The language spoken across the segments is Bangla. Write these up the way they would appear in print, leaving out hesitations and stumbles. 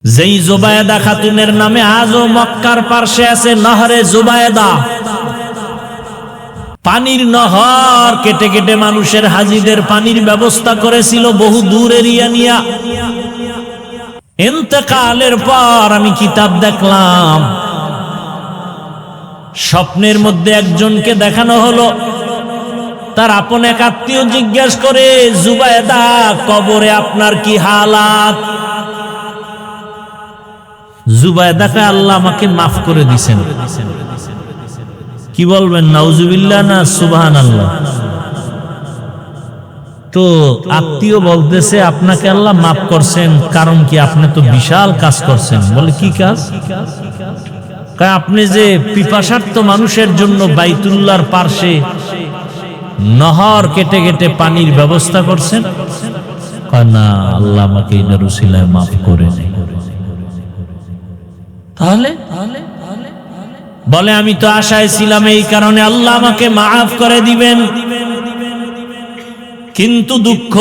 যেই জুবায়েদা খাতুনের নামে আজও মক্কার পার্শ্বে আছে নহরে জুবায়েদা, পানির নহর কেটে কেটে মানুষের হাজিদের পানির ব্যবস্থা করেছিল বহু দূর এরিয়া নিয়া। ইন্তেকালের পর আমি কিতাব দেখলাম, স্বপ্নের মধ্যে একজনকে দেখানো হলো, তার আপন এক আত্মীয় জিজ্ঞেস করে, জুবায়েদা কবরে আপনার কি হালাত? জুবায়েদাকে আল্লাহ আমাকে মাফ করে দিয়েছেন। কি বলবেন, নাউজুবিল্লাহ না সুবহানাল্লাহ? তো আত্মীয় বলতেছে আপনাকে আল্লাহ মাফ করছেন, কারণ কি? আপনি তো বিশাল কাজ করছেন। বলে কি কাজ? আপনি যে পিপাসার্ত মানুষের জন্য বাইতুল্লাহর পার্শ্বে নহর কেটে কেটে পানির ব্যবস্থা করছেন। না, আল্লাহ আমাকে এটার উসিলায় মাফ করে নেই। তাহলে বলে আমি তো আশায় ছিলাম, এই কারণে আল্লাহ আমাকে মাফ করে দিবেন। কিন্তু দুঃখ,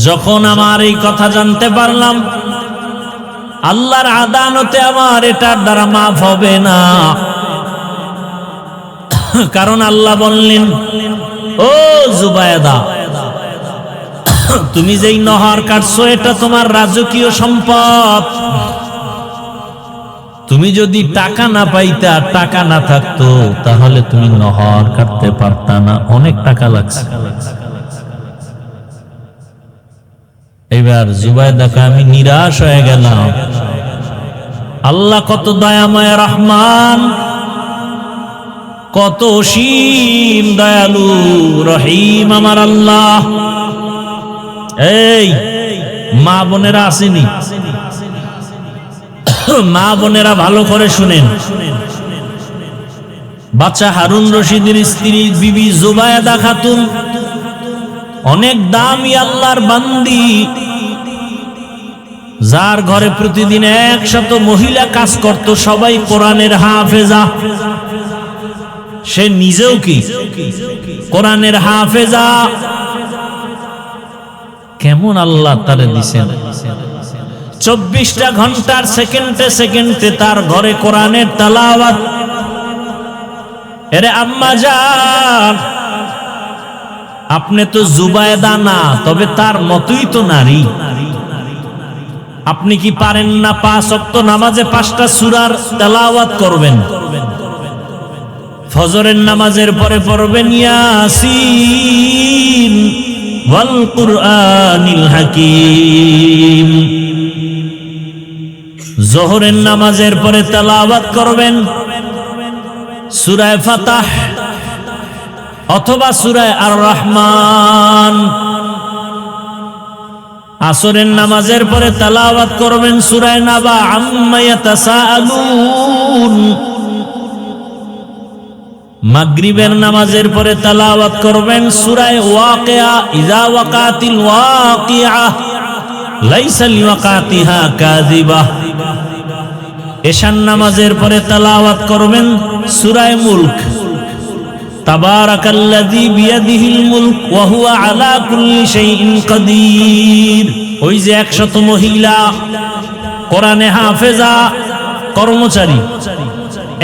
যখন আমার এই কথা জানতে পারলাম আল্লাহর আদালতে আমার এটার দ্বারা মাফ হবে না। কারণ আল্লাহ বললেন, ও জুবায়েদা, তুমি যেই নহর কাটছো এটা তোমার রাজকীয় সম্পদ। তুমি যদি টাকা না পাইতা, টাকা না থাকতো, তাহলে তুমি নহর কাটতে পারতা না, অনেক টাকা লাগছে। এবার জুবায়েদাকে আমি নিরাশ হয়ে গেলাম। আল্লাহ কত দয়াময় রহমান, কত অসীম দয়ালু রহিম আমার আল্লাহ। এই মা বোনেরা আসেনি, মা বোনেরা ভালো করে শুনেন। বাচ্চা হারুন রশিদের স্ত্রী বিবি জুবায়েদা খাতুন অনেক দামি আল্লাহর বান্দি, যার ঘরে প্রতিদিন 100 মহিলা কাজ করত, সবাই কোরআনের হাফেজা। সে নিজেও কি কোরআনের হাফেজা। কেমন আল্লাহ তারে দিছেন, 24টা ঘন্টার সেকেন্ডে সেকেন্ডে তার ঘরে কোরআনের তেলাওয়াত। এরে আম্মা জান, আপনি তো জুবায়েদা না, তবে তার মতই তো নারী। আপনি কি পারেন না 5 ওয়াক্ত নামাজে 5টা সূরার তেলাওয়াত করবেন? ফজরের নামাজের পরে পড়বেন ইয়াসিন ওয়াল কুরআনিল হাকিম। যোহরের নামাজের পরে তেলাওয়াত করবেন সূরা ফাতাহ অথবা সূরা আর রহমান। আসরের নামাজের পরে তেলাওয়াত করবেন সূরা নাবা আম্মা ইয়াতাসাআলুন। মাগরিবের নামাজের পরে তেলাওয়াত করবেন সূরা ওয়াকিয়া, ইযা ওয়াকাতিল ওয়াকিয়া লাইসা লিওয়াকাতিহা কাযিবা। এশার নামাজের পরে তেলাওয়াত করবেন সূরা মুলক, তাবারাকাল্লাযী বিয়াদিহিল মুলক ওয়া হুয়া আলা কুল্লি শাইইন কাদির। ওই যে 100 মহিলা কোরআনে হাফেজা কর্মচারী,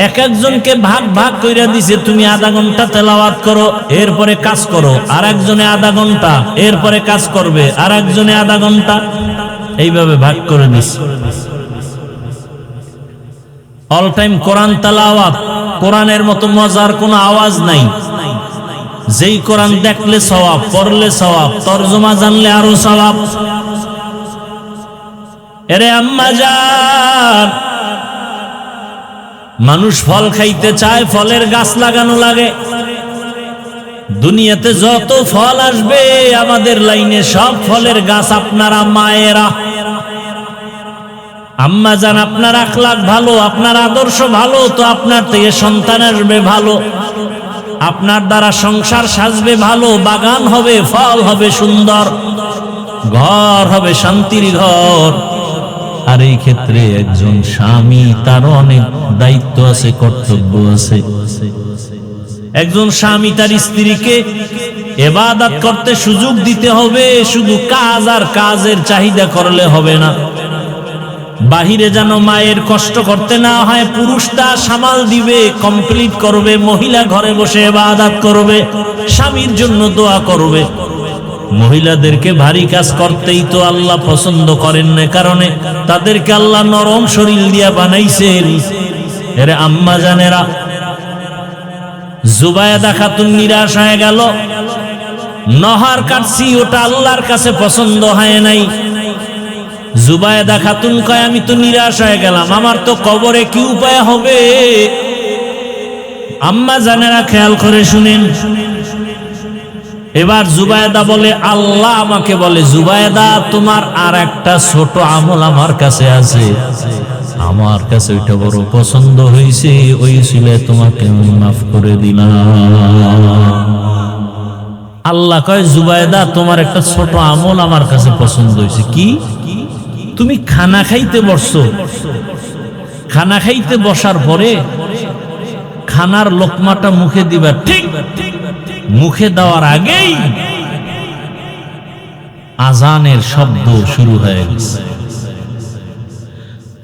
এক একজনকে ভাগ ভাগ কইরা দিছে, তুমি আধা ঘন্টা তেলাওয়াত করো, এরপরে কাজ করো। আর একজনে আধা ঘন্টা, এরপরে কাজ করবে। আর একজনে আধা ঘন্টা, এইভাবে ভাগ করে দিছে। অল টাইম কোরআন তেলাওয়াত। কোরআনের মতো মজার কোনো আওয়াজ নাই। যেই কোরআন দেখলে সওয়াব, পড়লে সওয়াব, তরজমা জানলে আরো সওয়াব। এরে আম্মা জান, মানুষ ফল খাইতে চায়, ফলের গাছ লাগানো লাগে। দুনিয়াতে যত ফল আসবে আমাদের লাইনে, সব ফলের গাছ আপনারা মায়েরা। আম্মা জান, আপনার আখলাক ভালো, আপনার আদর্শ ভালো, তো আপনার থেকে সন্তান আসবে ভালো, আপনার দ্বারা সংসার সাজবে ভালো, বাগান হবে, ফল হবে সুন্দর, ঘর হবে শান্তির ঘর। আর এই ক্ষেত্রে একজন স্বামী, তার অনেক দায়িত্ব আছে, কর্তব্য আছে। একজন স্বামী তার স্ত্রীকে ইবাদত করতে সুযোগ দিতে হবে, শুধু কাজ আর কাজের চাহিদা করলে হবে না। বাহিরে যেন মায়ের কষ্ট করতে না হয়, পুরুষটা সামাল দিবে, কমপ্লিট করবে, মহিলা ঘরে বসে ইবাদত করবে, স্বামীর জন্য দোয়া করবে। মহিলাদেরকে ভারী কাজ করতেই তো আল্লাহ পছন্দ করেন না, কারণে তাদেরকে আল্লাহ নরম শরীর দিয়া বানাইছেন। এরে আম্মা জানেরা, জুবায়েদা খাতুন নিরাশ হয়ে গেল, নহর কাটছি, ওটা আল্লাহর কাছে পছন্দ হয় নাই। জুবায়েদা খাতুন কয়, আমি তো নিরাশ হয়ে গেলাম, আমার তো কবরে কি উপায় হবে? আম্মা জানেরা খেয়াল করে শুনেন। এবার জুবায়েদা বলে, আল্লাহ আমাকে বলে, জুবায়েদা তোমার আর একটা ছোট আমল আমার কাছে আছে, আমার কাছে ওইটা বড় পছন্দ হয়েছে, ওই ছিলে তোমাকে আমি মাফ করে দিলাম। আল্লাহ কয়, জুবায়েদা তোমার একটা ছোট আমল আমার কাছে পছন্দ হয়েছে। কি? তুমি খানা খাইতে বসছো, খানা খাইতে বসার পরে খানার লোকমাটা মুখে দিবা, ঠিক মুখে দেওয়ার আগেই আজানের শব্দ শুরু হয়ে গেছে।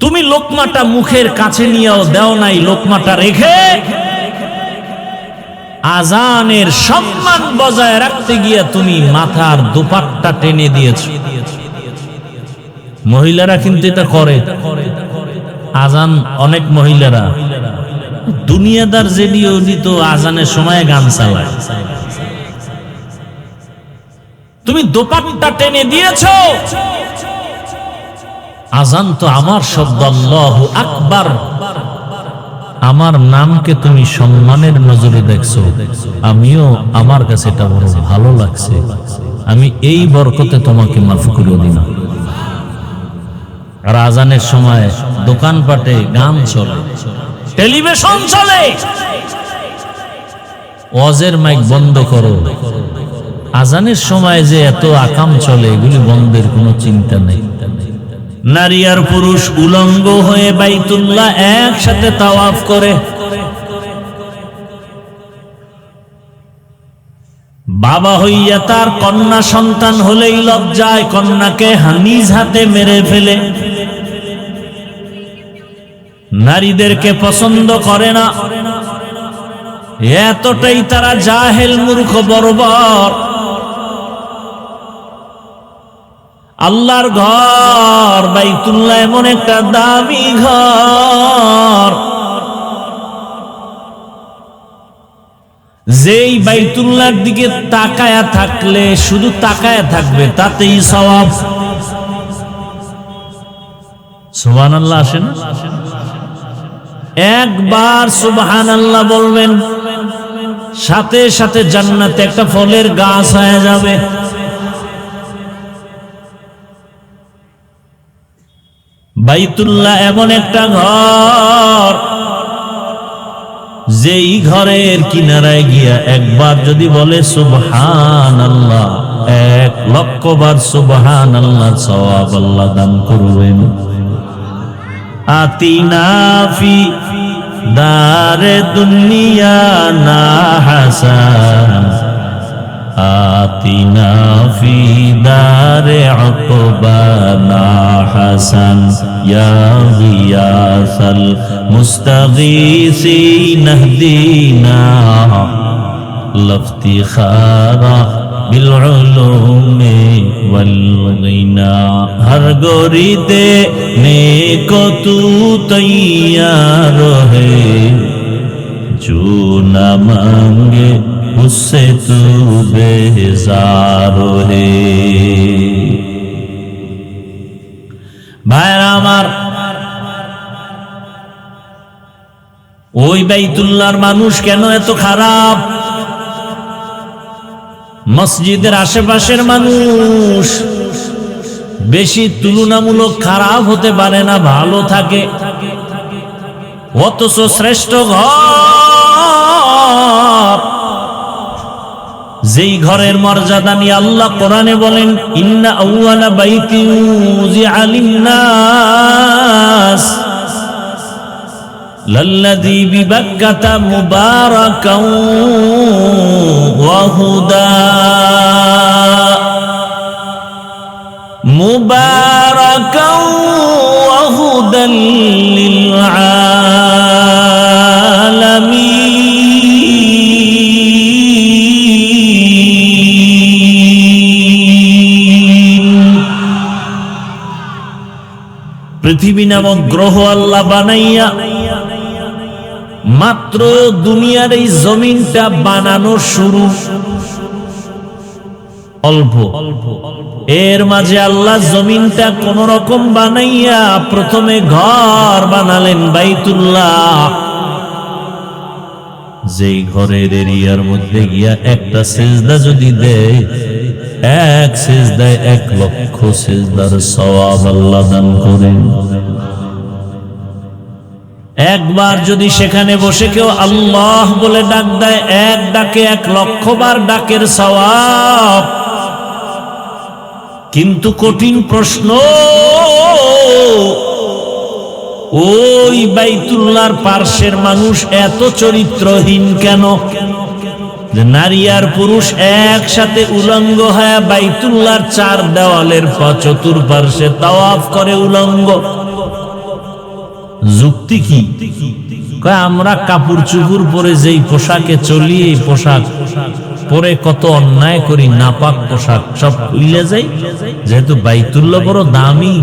তুমি লোকমাটা মুখের কাছে নিয়েও দেও নাই, লোকমাটা রেখে আজানের সম্মান বজায় রাখতে গিয়ে তুমি মাথার দুপাট্টা টেনে দিয়েছো। মহিলারা কিন্তু এটা করে, আজান অনেক মহিলারা দুনিয়াদার রেডিও দিত আজানের সময় গান চালায়, তুমি দোপাট্টা টেনে দিয়েছো। আজান তো আমার শব্দ, আল্লাহু আকবার, আমার নামকে তুমি সম্মানের নজরে দেখছো, আমিও আমার কাছে এটা বড় ভালো লাগছে, আমি এই বরকতে তোমাকে মাফ করে দিলাম। আর আজানের সময় দোকানপাটে গান চলে, টেলিভিশন চলে, ওয়াজের মাইক বন্ধ করো। আজানের সময় যে এত আকাম চলে, এগুলি বন্ধের কোনো চিন্তা নেই। নারী আর পুরুষ উলঙ্গ হয়ে বাইতুল্লাহ একসাথে তাওয়াফ করে। বাবা হইয়া তার কন্যা সন্তান হলেই লজ্জায় কন্যাকে নিজ হাতে মেরে ফেলে, নারীদেরকে পছন্দ করে না, এতটাই তারা জাহেল, মূর্খ, বর্বর। আল্লাহর ঘর বাইতুল্লাহ এমন একটা দামি ঘর, যেই বাইতুল্লাহর দিকে তাকায়া থাকলে, শুধু তাকায়া থাকবে, তাতেই সওয়াব। সুবহানাল্লাহ আসে না? একবার সুবহানাল্লাহ বলবেন, সাথে সাথে জান্নাতে একটা ফলের গাছ হয়ে যাবে। বাইতুল্লাহ এমন একটা ঘর, যেই ঘরের কিনারায় গিয়া একবার যদি বলে সুবহানাল্লাহ, 1,00,000 বার সুবহানাল্লাহর সওয়াব আল্লাহ দান করবেন। আতিনা ফি দারে দুনিয়া না হাসান, আতিনা ফি দারে উকবানা হাসান, ইয়া গিয়াসাল মুস্তাগীসিন ইহদিনা লাফতিখারা বিল উলুমি ওয়াল গিনা। হর গরিতে নেকো তু তৈয়ার হে, जो न मांगे उससे तू बेजार है। ভাইরা আমার, ওই বাইতুল্লাহর মানুষ কেন এত খারাপ? মসজিদের আশেপাশের মানুষ বেশি তুলনামূলক খারাপ হতে পারে না, ভালো থাকে, অথচ শ্রেষ্ঠ ঘর, যেই ঘরের মর্যাদা নিয়ে আল্লাহ কোরআনে বলেন, ইন্না আউয়ালা বাইতিন উযিআ লিন-নাস লাল্লাযী বিবাক্কাতা মুবারাকাও ওয়া হুদা মুবারাকাও ওয়া হুদাল লিল আলামিন। পৃথিবী নামক গ্রহ আল্লাহ বানাইয়া মাত্র দুনিয়ার এই জমিনটা বানানো শুরু, অল্প এর মাঝে আল্লাহ জমিনটা কোন রকম বানাইয়া প্রথমে ঘর বানালেন বাইতুল্লাহ। যেই ঘরের এরিয়ার মধ্যে গিয়া একটা সেজদা যদি দেয়, এক সেজদায় 1,00,000 সেজদার সওয়াব আল্লাহ দান করেন। একবার যদি সেখানে বসে কেউ আল্লাহ বলে ডাক দেয়, এক ডাকে 1,00,000 বার ডাকের সওয়াব। কিন্তু কঠিন প্রশ্ন, ওই বাইতুল্লাহর পার্শ্বের মানুষ এত চরিত্রহীন কেন যে নারী আর পুরুষ একসাথে উলঙ্গ হয়ে বাইতুল্লাহর 4 দেওয়ালের চতুর্পার্শ্বে তাওয়াফ করে উলঙ্গ? যুক্তি কি? আমরা কাপড় চুপুর পরে যেই পোশাকে চলি, এই পোশাক পরে কত অন্যায় করি, নাপাক পোশাক সব খুইলে যাই। যেহেতু বাইতুল্লাহ বড় দামি,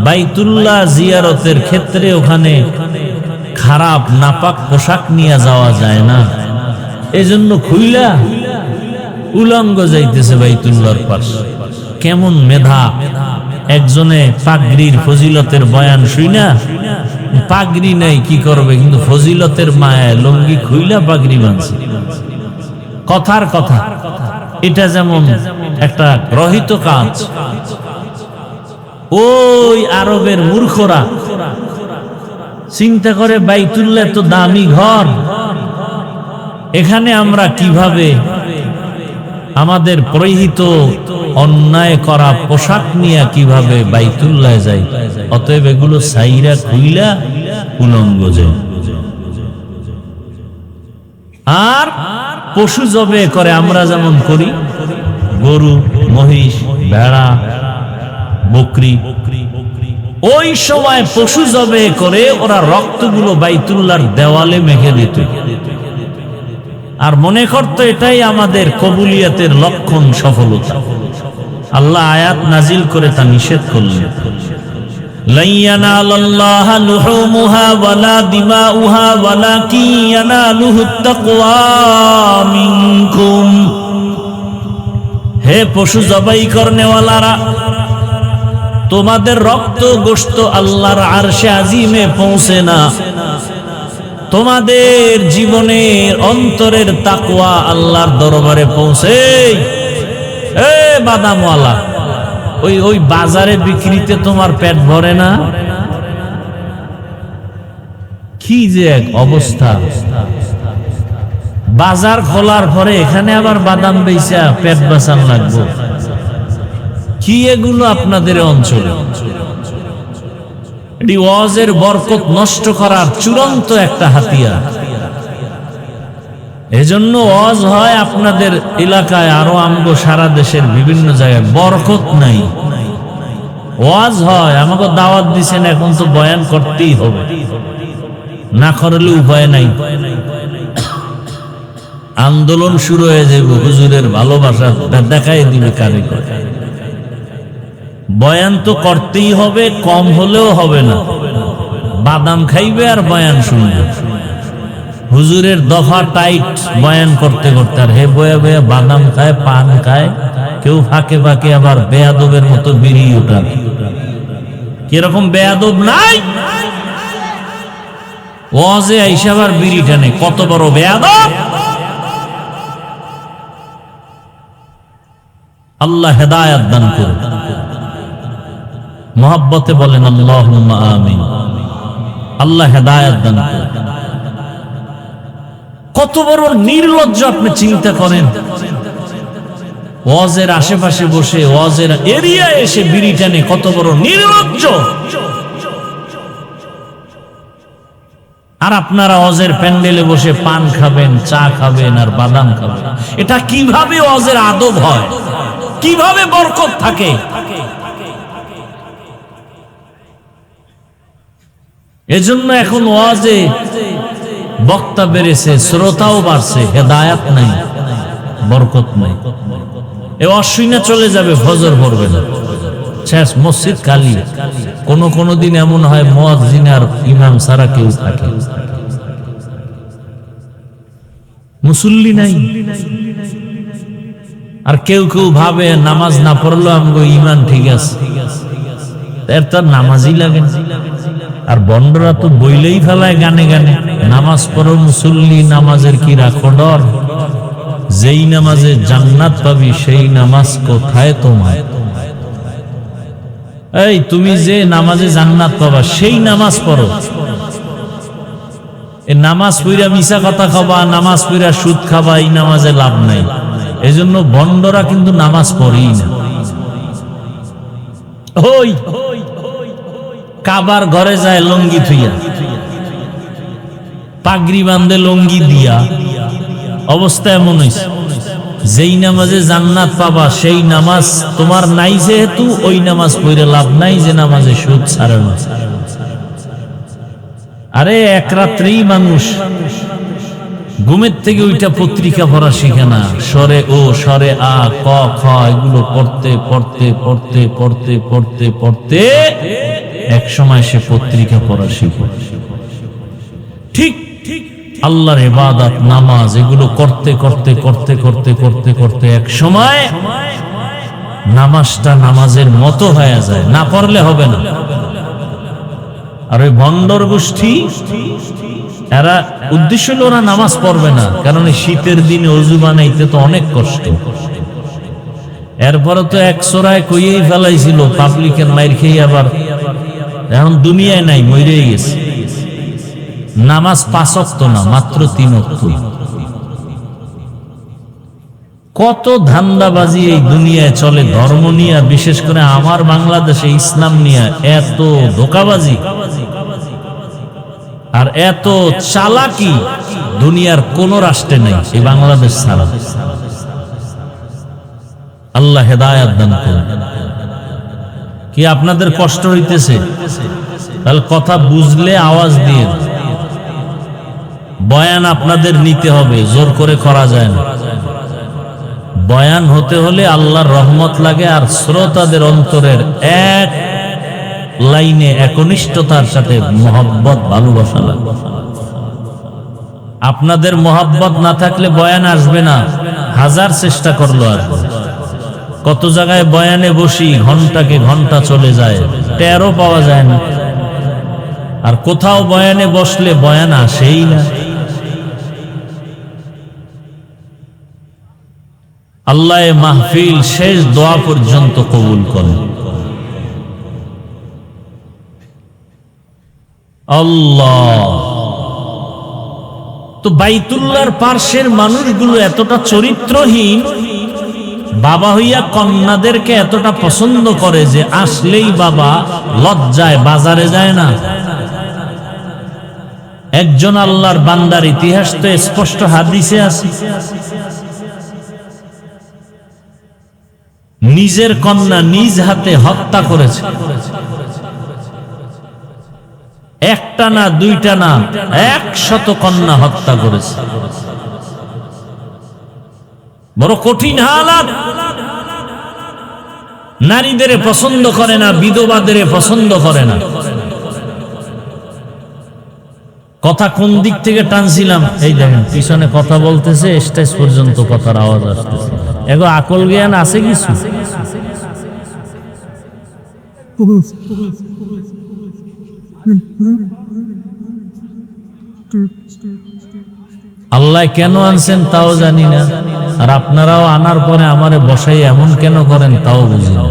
বাইতুল্লাহ জিয়ারতের ক্ষেত্রে ওখানে খারাপ নাপাক পোশাক নিয়ে যাওয়া যায় না, এজন্য খুইলা উলঙ্গ যাইতেছে বাইতুল্লাহর পাশে। কেমন মেধা! একজনে পাগড়ির ফজিলতের বয়ান শুইনা, পাগড়ি নাই কি করবে, কিন্তু ফজিলতের মায়া লুঙ্গি খুইলা পাগড়ি বাঁধছে। কথার কথা, এটা যেমন একটা রহিত কাজ। ওই আরবের মূর্খরা চিন্তা করে বাইতুল্লাহ তো দামি ঘর, এখানে আমরা কিভাবে আমাদের পরিহিত অন্যায় করা পোশাক নিয়ে কিভাবে বাইতুল্লাহ যাই, অতএব এগুলো সাইরা খুইলা উলঙ্গ যায়। আর পশু জবে করে আমরা যেমন করি, গরু, মহিষ, ভেড়া, বকরি, ওই সময় পশু জবে করে ওরা রক্তগুলো বাইতুল্লাহর দেওয়ালে মেখে দিত আর মনে করতো এটাই আমাদের কবুলিয়তের লক্ষণ, সফলতা। আল্লাহ আয়াত নাজিল করে তা নিষেধ করলেন। lan yanalallaha luhumuha wala dima'uha walakin yanaluhu at-taqwa minkum। হে পশু জবাই করনেওয়ালারা, তোমাদের রক্ত গোশত আল্লাহর আরশে আজিমে পৌঁছে না, তোমাদের জীবনের অন্তরের তাকওয়া আল্লাহর দরবারে পৌঁছে। এ বাদামওয়ালা, ওই বাজারে বিক্রিতে তোমার পেট ভরে না? কি যে এক অবস্থা! বাজার খোলার পরে এখানে আবার বাদাম বেচা পেট বাঁচান লাগবে। কি এগুলো আপনাদের অঞ্চলে? এটি ওয়াজের বরকত নষ্ট করার চূড়ান্ত একটা হাতিয়ার। এজন্য ওয়াজ হয় আপনাদের এলাকায়, আরো আমগো সারা দেশের বিভিন্ন জায়গায় বরকত নাই। ওয়াজ হয়, আমাকে দাওয়াত দিছেন, এখন তো বয়ান করতেই হবে, না করলে উপায় নাই। আন্দোলন শুরু হয়ে যাবে, হুজুরের ভালোবাসা দেখাই দিবে কারে করে। বয়ান তো করতেই হবে, কম হলেও হবে না। বাদাম খাইবে আর বয়ান শুনবে। হুজুরের দফা টাইট বয়ান করতে করতে, আর হে বয়া বয়া বাদাম খায়, পান খায়, কেউ ফাঁকে ফাঁকে আবার বেয়াদবের মতো বিড়ি উঠান। কিরকম বেয়াদব নাই? ওয়াজে আইসা আবার বিড়ি টানে, কত বড় বেয়াদব! আল্লাহ হেদায়েত দান করুন। মোহাব্বতে বলেন আল্লাহুম্মা আমিন। আল্লাহ হেদায়েত দান করুন। কত বড় নির্লজ্জ আপনি চিন্তা করেন। ওয়াজের আশেপাশে বসে, ওয়াজের এরিয়ায় এসে বিড়ি টানে, কত বড় নির্লজ্জ! আর আপনারা ওয়াজের প্যান্ডেলে বসে পান খাবেন, চা খাবেন আর বাদাম খাবেন। এটা কিভাবে ওয়াজের আদব হয়, কিভাবে বরকত থাকে? এজন্য এখন ওয়াজে বক্তা বেড়েছে, শ্রোতাও বাড়ছে, হেদায়াত নাই, বরকত নাই। এ অশ্বিনা চলে যাবে, ফজর পড়বে না, শেষ, মসজিদ খালি। কোন দিন এমন হয় মুয়াজ্জিন আর ইমাম ছাড়া কেউ থাকে, মুসল্লি নাই। আর কেউ ভাবে নামাজ না পড়লো আমগো ইমান ঠিক আছে, এর তার নামাজই লাগে না। আর বন্ডরা তো বইলেই ফেলায় গানে গানে, নামাজ পড়ো মুসল্লি, নামাজের কি রাখো ডর, যেই নামাজে জান্নাত পাবি সেই নামাজ কোথায় তোমার? এই তুমি যে নামাজে জান্নাত পাবা সেই নামাজ পড়ো। এই নামাজ পড়া মিছা কথা খাবা, নামাজ পড়া সুদ খাবা, এই নামাজে লাভ নাই। এজন্য বন্ডরা কিন্তু নামাজ পড়েই না। ওই কাবার ঘরে যায় লঙ্গি থুইয়া, পাগড়ি বান্ধে লঙ্গি দিয়া, অবস্থা এমন হইছে যেই নামাজে জান্নাত পাবা সেই নামাজ তোমার নাই, যেহেতু ওই নামাজ পড়ে লাভ নাই যে নামাজে সুদ ছাড়ে না। আরে এক রাত্রেই মানুষ ঘুমের থেকে ওইটা পত্রিকা পড়া শিখে না, সরে ও সরে আ ক খ এগুলো পড়তে পড়তে পড়তে পড়তে পড়তে পড়তে এক সময় সে পত্রিকা পড়া শিখে। ঠিক আল্লাহর ইবাদত, নামাজ এগুলো করতে করতে করতে করতে করতে করতে এক সময় নামাজটা নামাজের মতো হয়ে যায়, না পড়লে হবে না। আর ওই ভণ্ডর গোষ্ঠী, এরা উদ্দেশ্য হলো ওরা নামাজ পড়বে না, কারণ শীতের দিনে অজু বানাইতে তো অনেক কষ্ট। এরপরে তো এক চোরায় কইয়েই ফেলাইছিল, পাবলিকের মাইর খেয়ে আবার এখন দুনিয়ায় নাই, মরেই গেছে। নামাজ 5 ওয়াক্ত না, মাত্র 3 ওয়াক্ত। কত ধান্দাবাজি এই দুনিয়ায় চলে ধর্ম নিয়ে, বিশেষ করে আমার বাংলাদেশে ইসলাম নিয়ে এত ধোঁকাবাজি আর এত চালাকি দুনিয়ার কোন রাষ্ট্রে নেই, এই বাংলাদেশ ছাড়া। আল্লাহ হেদায়েত দান করুন। কি আপনাদের কষ্ট হইতেছে? তাহলে কথা বুঝলে আওয়াজ দিয়ে, বয়ান আপনাদের নিতে হবে, জোর করে করা যায় না। বয়ান হতে হলে আল্লাহর রহমত লাগে আর শ্রোতাদের অন্তরের এক লাইনে একনিষ্ঠতার সাথে মহব্বত, ভালোবাসা লাগে। আপনাদের মহব্বত না থাকলে বয়ান আসবে না, হাজার চেষ্টা করলো আসবে। কত জায়গায় বয়ানে বসি, ঘন্টাকে ঘন্টা চলে যায়, টেরও পাওয়া যায় না। আর কোথাও বয়ানে বসলে বয়ান আসেই না। আল্লাহ মাহফিল শেষ দোয়া পর্যন্ত কবুল করেন। আল্লাহ তো বাইতুল্লাহর পার্শ্বের মানুষগুলো এতটা চরিত্রহীন, বাবা হইয়া কন্যাদেরকে এতটা পছন্দ করে যে আসলেই বাবা লজ্জায় বাজারে যায় না। একজন আল্লাহর বান্দার ইতিহাস তো স্পষ্ট হাদিসে আছে, নিজের কন্যা নিজ হাতে হত্যা করেছে। একটা না, দুইটা না, 100 কন্যা হত্যা করেছে। বড় কঠিন হালাত। নারীদের পছন্দ করে না, বিধবাদের পছন্দ করে না। কথা কোন দিক থেকে টানছিলাম, এই দেখেন পিছনে কথা বলতেছে, স্টেজ পর্যন্ত কথার আওয়াজ আসতেছে। এগো আকল জ্ঞান আছে কিছু? আল্লাহ কেন আনছেন তাও জানি না, আর আপনারাও আনার পরে আমারে বসাই এমন কেন করেন তাও বুঝি না।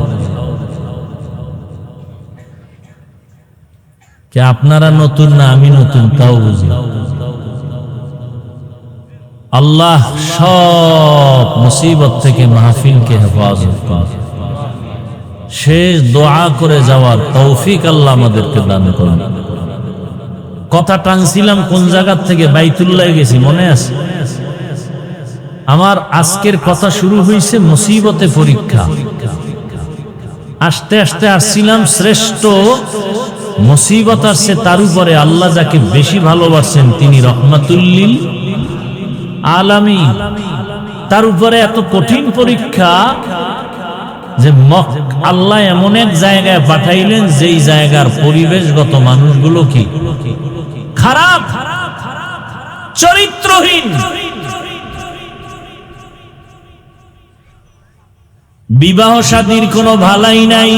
কে আপনারা নতুন না আমি নতুন তাও বুঝি। আল্লাহ সব মুসিবত থেকে মাহফিলকে হেফাজত করেন। শেষ দোয়া করে যাওয়ার তৌফিক আল্লাহ আমাদেরকে দান করুন। কথা টানছিলাম কোন জায়গার থেকে, বাইতুল্লাহ গেছি, মনে আছে? আমার আজকের কথা শুরু হয়েছে মুসিবতে পরীক্ষা। আস্তে আস্তে আসছিলাম শ্রেষ্ঠ মুসিবত আসছে, তার উপরে আল্লাহ যাকে বেশি ভালোবাসেন তিনি রহমাতুল্লিল আলামিন। তার উপরে এত কঠিন পরীক্ষা যে আল্লাহ এমন এক জায়গায় পাঠাইলেন যেই জায়গার পরিবেশগত মানুষগুলো কি খারাপ, চরিত্রহীন। বিবাহ শাদীর কোনো ভালাই নাই,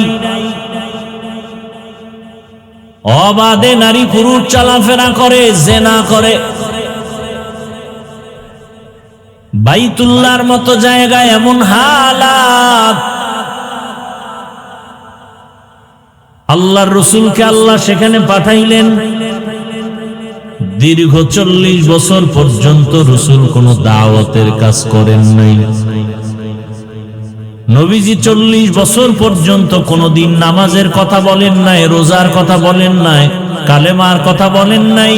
অবাধে নারী পুরুষ চলাফেরা করে, জেনা করে। বাইতুল্লাহর মতো জায়গায় এমন হালাত, আল্লাহর রাসূলকে আল্লাহ সেখানে পাঠাইলেন। দীর্ঘ 40 বছর পর্যন্ত রাসূল কোনো দাওয়াতের কাজ করেন নাই। নবীজি 40 বছর পর্যন্ত কোনদিন নামাজের কথা বলেন নাই, রোজার কথা বলেন নাই, কালেমার কথা বলেন নাই।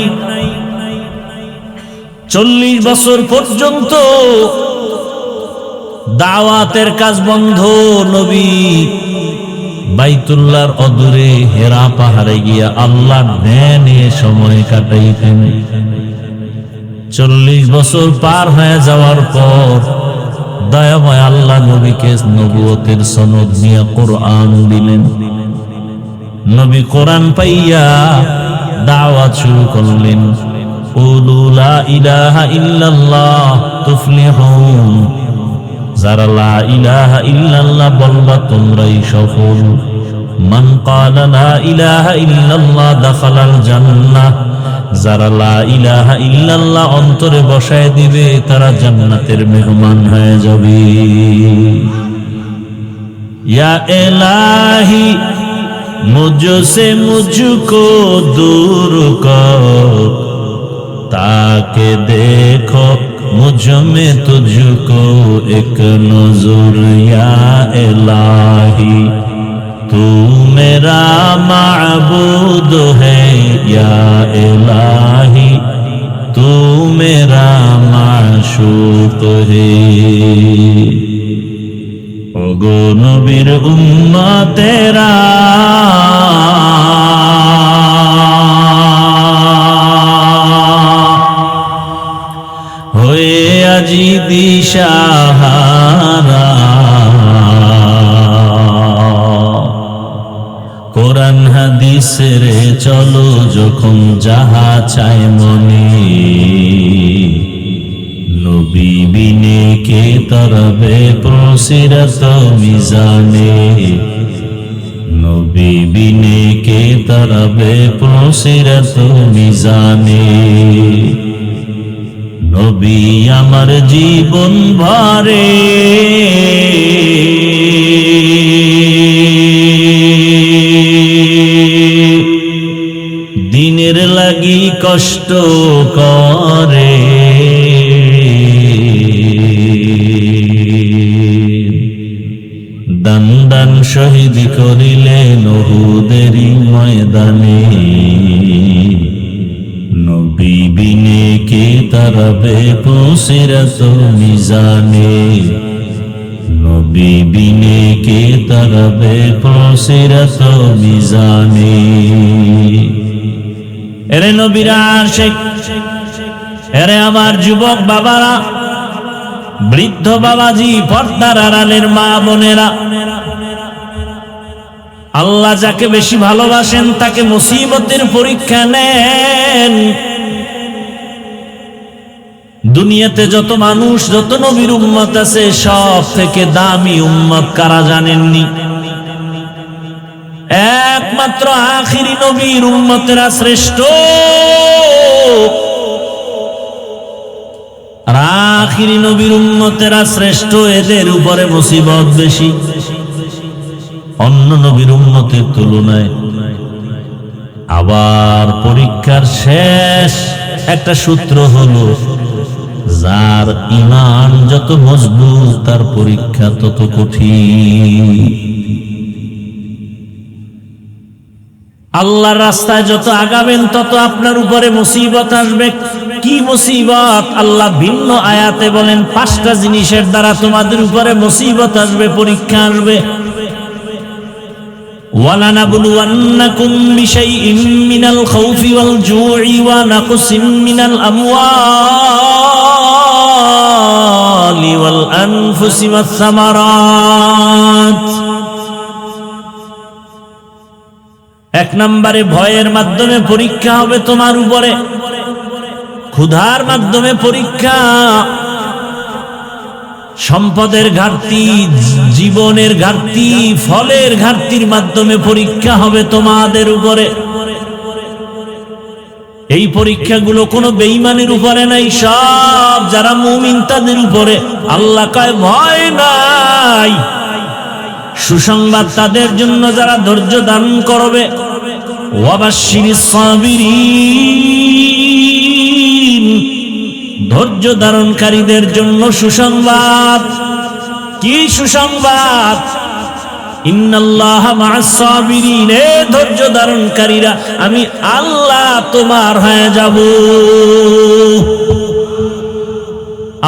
40 বছর পর্যন্ত দাওয়াতের কাজ বন্ধ। নবী বাইতুল্লাহর অদূরে হেরা পাহাড়ে গিয়া আল্লাহর ধ্যানে সময় কাটাইতেন। 40 বছর পার হয়ে যাওয়ার পর দয়াময় আল্লাহ নবীকে নবুয়তের সনদ নিয়ে কোরআন দিলেন। নবী কোরআন পাইয়া দাওয়াত শুরু করলেন, কুলু লা ইলাহা ইল্লাল্লাহ তুফলিহুন। যারা লা ইলাহা ইল্লাল্লাহ বলবা তোমরাই সফল। মান ক্বালা লা ইলাহা ইল্লাল্লাহ দাখালাল জান্নাহ। যারা লা ইলাহা ইল্লাল্লাহ অন্তরে বসায় দিবে তারা জান্নাতের মেহমান হয়ে যাবে। ইয়া ইলাহি মুঝসে মুঝকো দূর কর, তাকে দেখো मुझ में तुझको एक नजर। या इलाही तू मेरा माबूद है, या इलाही तू मेरा माशूक है। ओगो नबीर उम्मत तेरा আজি দিশাহারা। কোরআন হাদিসের চলো যখন যাহা চায় মনে, নবী বিনে কে তরবে প্রসিরত মিজানে। নবী বিনে কে তরবে প্রসিরত মিজানে। নবী আমার জীবন ভরে দিনের লাগি কষ্ট করে। দান দান শহীদ করিলেন উহুদেরই ময়দানে। নবী বিনে কে তরবে প্রসিরত মিজানে। নবী বিনে কে তরবে প্রসিরত মিজানে। এরে নবীর আশিক, এরে আমার যুবক বাবারা, বৃদ্ধ বাবাজি, পর্দার আড়ালের মা বোনেরা, আল্লাহ যাকে বেশি ভালোবাসেন তাকে মুসিবতের পরীক্ষা নেন। দুনিয়াতে যত মানুষ, যত নবীর উম্মত আছে, সব থেকে দামি উম্মত কারা জানেননি? একমাত্র আখিরি নবীর উম্মতেরা শ্রেষ্ঠ। আর আখিরি নবীর উম্মতেরা শ্রেষ্ঠ, এদের উপরে মুসিবত বেশি অন্য নবীর উম্মতের তুলনায়। আবার পরীক্ষার শেষ একটা সূত্র হলো, যার ঈমান যত মজবুত তার পরীক্ষা তত কঠিন। আল্লাহর রাস্তায় যত আগাবেন তত আপনার উপরে মুসিবত আসবে। কি মুসিবত? আল্লাহ ভিন্ন আয়াতে বলেন 5টা জিনিসের দ্বারা তোমাদের উপরে মুসিবত আসবে, পরীক্ষা আসবে। وَلَنَبْلُوَنَّكُمْ بِشَيْءٍ مِّنَ الْخَوْفِ وَالْجُوعِ وَنَقْصٍ مِّنَ الْأَمْوَالِ وَالْأَنفُسِ وَالثَّمَرَاتِ। 1 নম্বরে ভয়ের মাধ্যমে পরীক্ষা হবে তোমার উপরে, ক্ষুধার মাধ্যমে পরীক্ষা, সম্পদের ঘাটতি, জীবনের ঘাটতি, ফলের ঘাটতির মাধ্যমে পরীক্ষা হবে তোমাদের উপরে। এই পরীক্ষাগুলো কোনো বেঈমানের উপরে নাই, সব যারা মুমিন তাদের উপরে। আল্লাহ কয় ভয় নাই, সুসংবাদ তাদের জন্য যারা ধৈর্য ধারণ করবে। ওয়াবাশশিরিস সাবিরিন, ধৈর্য ধারণকারীদের জন্য সুসংবাদ। কি সুসংবাদ? ইন্নাল্লাহা মা'আস সাবিরিন, এ ধৈর্য ধারণকারীরা আমি আল্লাহ তোমার হয়ে যাব।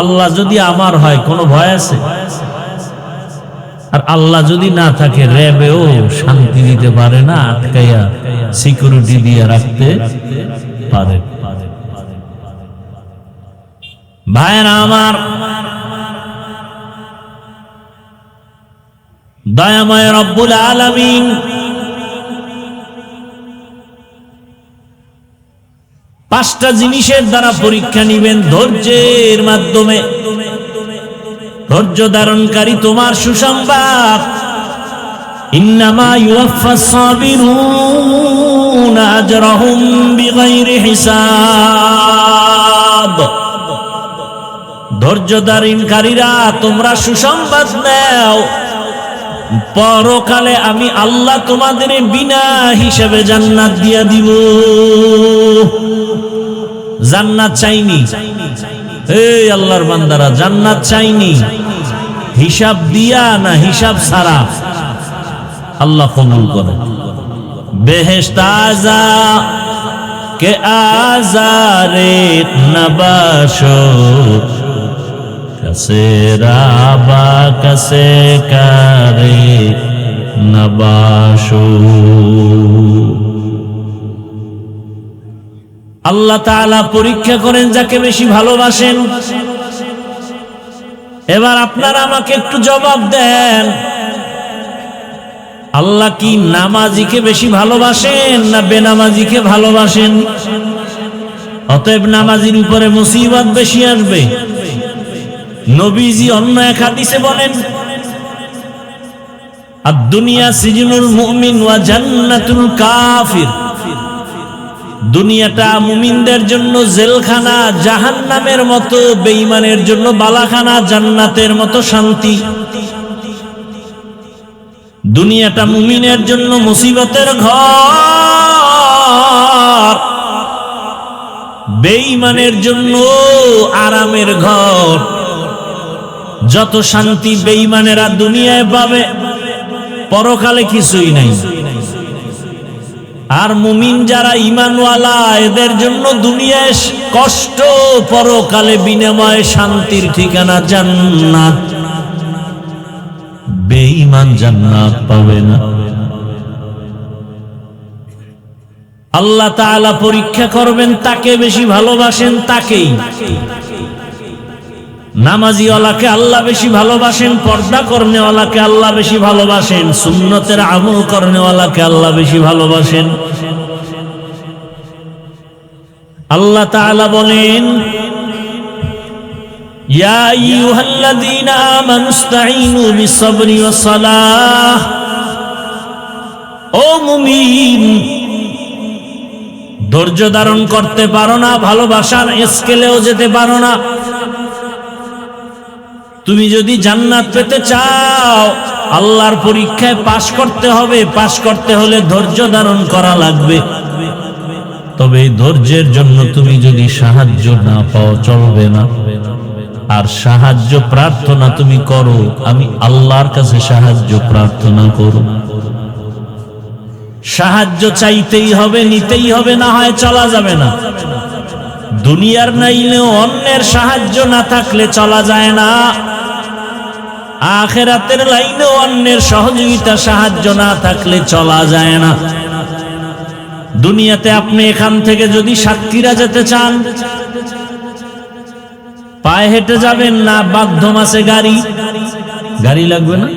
আল্লাহ যদি আমার হয় কোনো ভয় আছে? আর আল্লাহ যদি না থাকে র্যাবেও শান্তি দিতে পারে না, আটকাইয়া সিকিউরিটি দিয়ে রাখতে পারে। ভাইরা আমার, দয়াময় রব্বুল আলামিন 5টা জিনিসের দ্বারা পরীক্ষা নিবেন ধৈর্যের মাধ্যমে। ধৈর্য ধারণকারী তোমার সুসংবাদ, ইন্নামা ইউওয়াফাস সাবিরুনা আজরাহুম বিগাইরি হিসাব। ধৈর্য ধারণকারীরা তোমরা সুসংবাদ নাও, পরকালে আমি আল্লাহ তোমাদের বিনা হিসাবে জান্নাত দিয়া দিব। জান্নাত চাইনি, এই আল্লাহর বান্দারা, জান্নাত চাইনি, হিসাব দিয়া না হিসাব ছাড়া আল্লাহ কবুল করে। বেহেশত আযা কে আজারে নবাশো, কাসে রাবা কাসে কারে নবাশো। আল্লাহ তাআলা পরীক্ষা করেন যাকে বেশি ভালোবাসেন। এবার আপনারা আমাকে একটু জবাব দেন, আল্লাহ কি নামাজিকে বেশি ভালোবাসেন না বেনামাজিকে ভালোবাসেন? অতএব নামাজির উপরে মুসিবত বেশি আসবে। নবীজি অন্য এক হাদিসে বলেন, আদ-দুনিয়া সিজনুল মুমিন ওয়া জান্নাতুল কাফির। দুনিয়াটা মুমিনদের জন্য জেলখানা, জাহান্নামের মতো, বেঈমানের জন্য বালাখানা, জান্নাতের মতো শান্তি। দুনিয়াটা মুমিনের জন্য মুসিবতের ঘর, বেঈমানের জন্য আরামের ঘর। যত শান্তি বেঈমানেরা দুনিয়ায় পাবে, পরকালে কিছুই নাই। আর মুমিন যারা ঈমানওয়ালা, এদের জন্য দুনিয়ায় কষ্ট, পরকালে বিনিময়ে শান্তির ঠিকানা জান্নাত। বেঈমান জান্নাত পাবে না। আল্লাহ তাআলা পরীক্ষা করবেন তাকে বেশি ভালোবাসেন তাকেই। নামাজিওয়ালাকে আল্লাহ বেশি ভালোবাসেন, পর্দা করনেওয়ালাকে আল্লাহ বেশি ভালোবাসেন, সুন্নতের আমল করনেওয়ালাকে আল্লাহ বেশি ভালোবাসেন। আল্লাহ তাআলা বলেন, ইয়া আইয়ুহাল্লাযীনা আমানুস্তাঈনু বিস-সাবরি ওয়াস-সালাহ। ও মুমিন, ধৈর্য ধারণ করতে পারো না, ভালোবাসার স্কেলেও যেতে পারো না। তুমি যদি জান্নাত পেতে চাও, আল্লাহর পরীক্ষায় পাশ করতে হবে। পাশ করতে হলে ধৈর্য ধারণ করা লাগবে। তবে এই ধৈর্যের জন্য তুমি যদি সাহায্য না পাও চলবে না। আর সাহায্য প্রার্থনা তুমি করো, আমি আল্লাহর কাছে সাহায্য প্রার্থনা করো। সাহায্য চাইতেই হবে, নিতেই হবে, না হয় চলা যাবে না। দুনিয়ার নাইলেও অন্যের সাহায্য না থাকলে চলা যায় না। আখিরাতের লাইনেও অন্যের সহযোগিতা সাহায্য না থাকলে চলা যায় না। দুনিয়াতে আপনি এখান থেকে যদি সাতক্ষীরা যেতে চান, পায়ে হেঁটে যাবেন না মাধ্যম আছে গাড়ি? গাড়ি লাগবে না?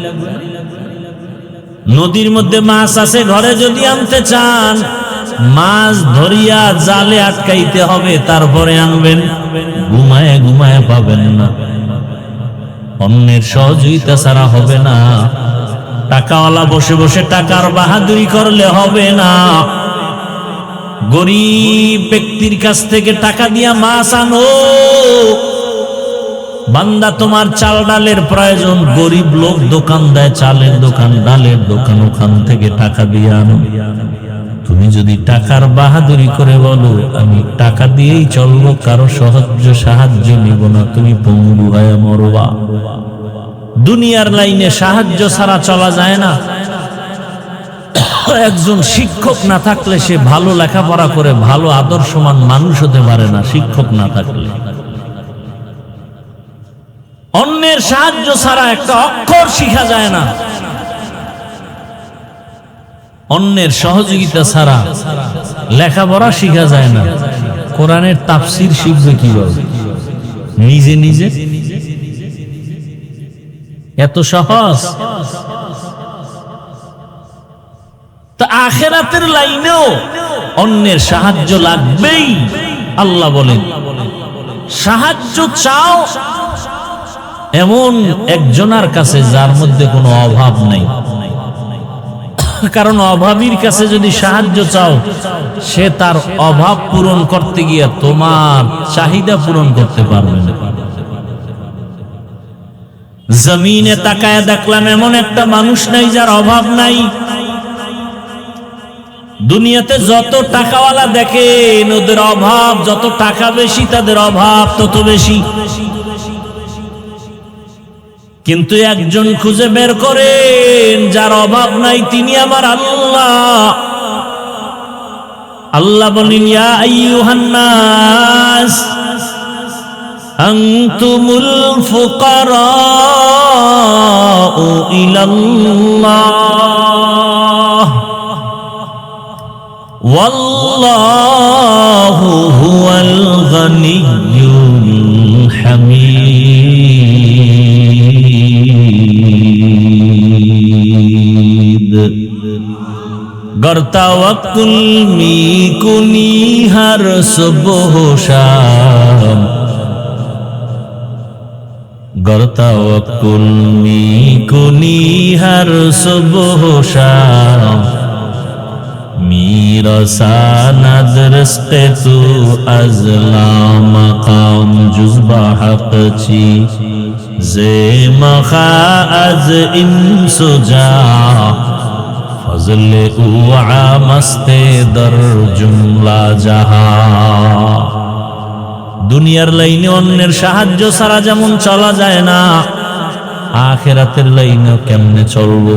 নদীর মধ্যে মাছ আছে, ঘরে যদি আনতে চান মাছ ধরিয়া জালে আটকাইতে হবে, তারপরে আনবেন। ঘুমায় ঘুমায় পাবেন না। অন্যের সহযোগিতা ছাড়া হবে না। টাকাওয়ালা বসে বসে টাকার বাহাদুরি করলে হবে না। গরিব ব্যক্তির কাছ থেকে টাকা দিয়া মাছ আনো। বান্দা, তোমার চাল ডালের প্রয়োজন, গরিব লোক দোকান দেয়, চালের দোকান, ডালের দোকান, ওখান থেকে টাকা দিয়ে আনো। তুমি যদি টাকার বাহাদুরি করে বলো আমি টাকা দিয়েই চলবো, কারো সাহায্য নিব না, তুমি পঙ্গু হয়ে মরবা। দুনিয়ার লাইনে সাহায্য ছাড়া চলা যায় না। একজন শিক্ষক না থাকলে সে ভালো লেখাপড়া করে ভালো আদর্শমান মানুষ হতে পারে না। শিক্ষক না থাকলে, অন্যের সাহায্য ছাড়া একটা অক্ষর শিখা যায় না। অন্যের সহযোগিতা ছাড়া লেখাপড়া শিখা যায় না। কোরআনের তাফসীর শিখবে কিভাবে? নিজে নিজে? এত সহজ? তা আখিরাতের লাইনেও অন্যের সাহায্য লাগবেই। আল্লাহ বলেন সাহায্য চাও এমন একজনের কাছে যার মধ্যে কোনো অভাব নাই। কারণ অভাবীর কাছে যদি সাহায্য চাও, সে তার অভাব পূরণ করতে গিয়ে তোমার চাহিদা পূরণ করতে পারবে না। জমিনে তাকায় দেখলাম এমন একটা মানুষ নাই যার অভাব নাই। দুনিয়াতে যত টাকাওয়ালা দেখেন ওদের অভাব, যত টাকা বেশি তাদের অভাব তত বেশি। কিন্তু একজন খুঁজে বের করেন যার অভাব নাই, তিনি আমার আল্লাহ। আল্লাহ বলেন ইয়া আইয়ুহান নাস আনতুমুল ফুকারাউ ইলাল্লাহ ওয়াল্লাহু হুয়াল গানিয়্যুল হামিদ। गर तवक्कुल मी कुनी हर सुबह शाम, गर तवक्कुल मी कुनी हर सुबह शाम, मीरा सानद रिस्क़े तू अज़ला मकाम जुज़बा हक़ ची जे मखा अज इंसुजा फज़ले उआ मस्ते दर जुमला जहा। দুনিয়ার লাইনে অন্যের সাহায্য ছাড়া যেমন চলা যায় না, আখিরাতের লাইনে কেমনে চলবো?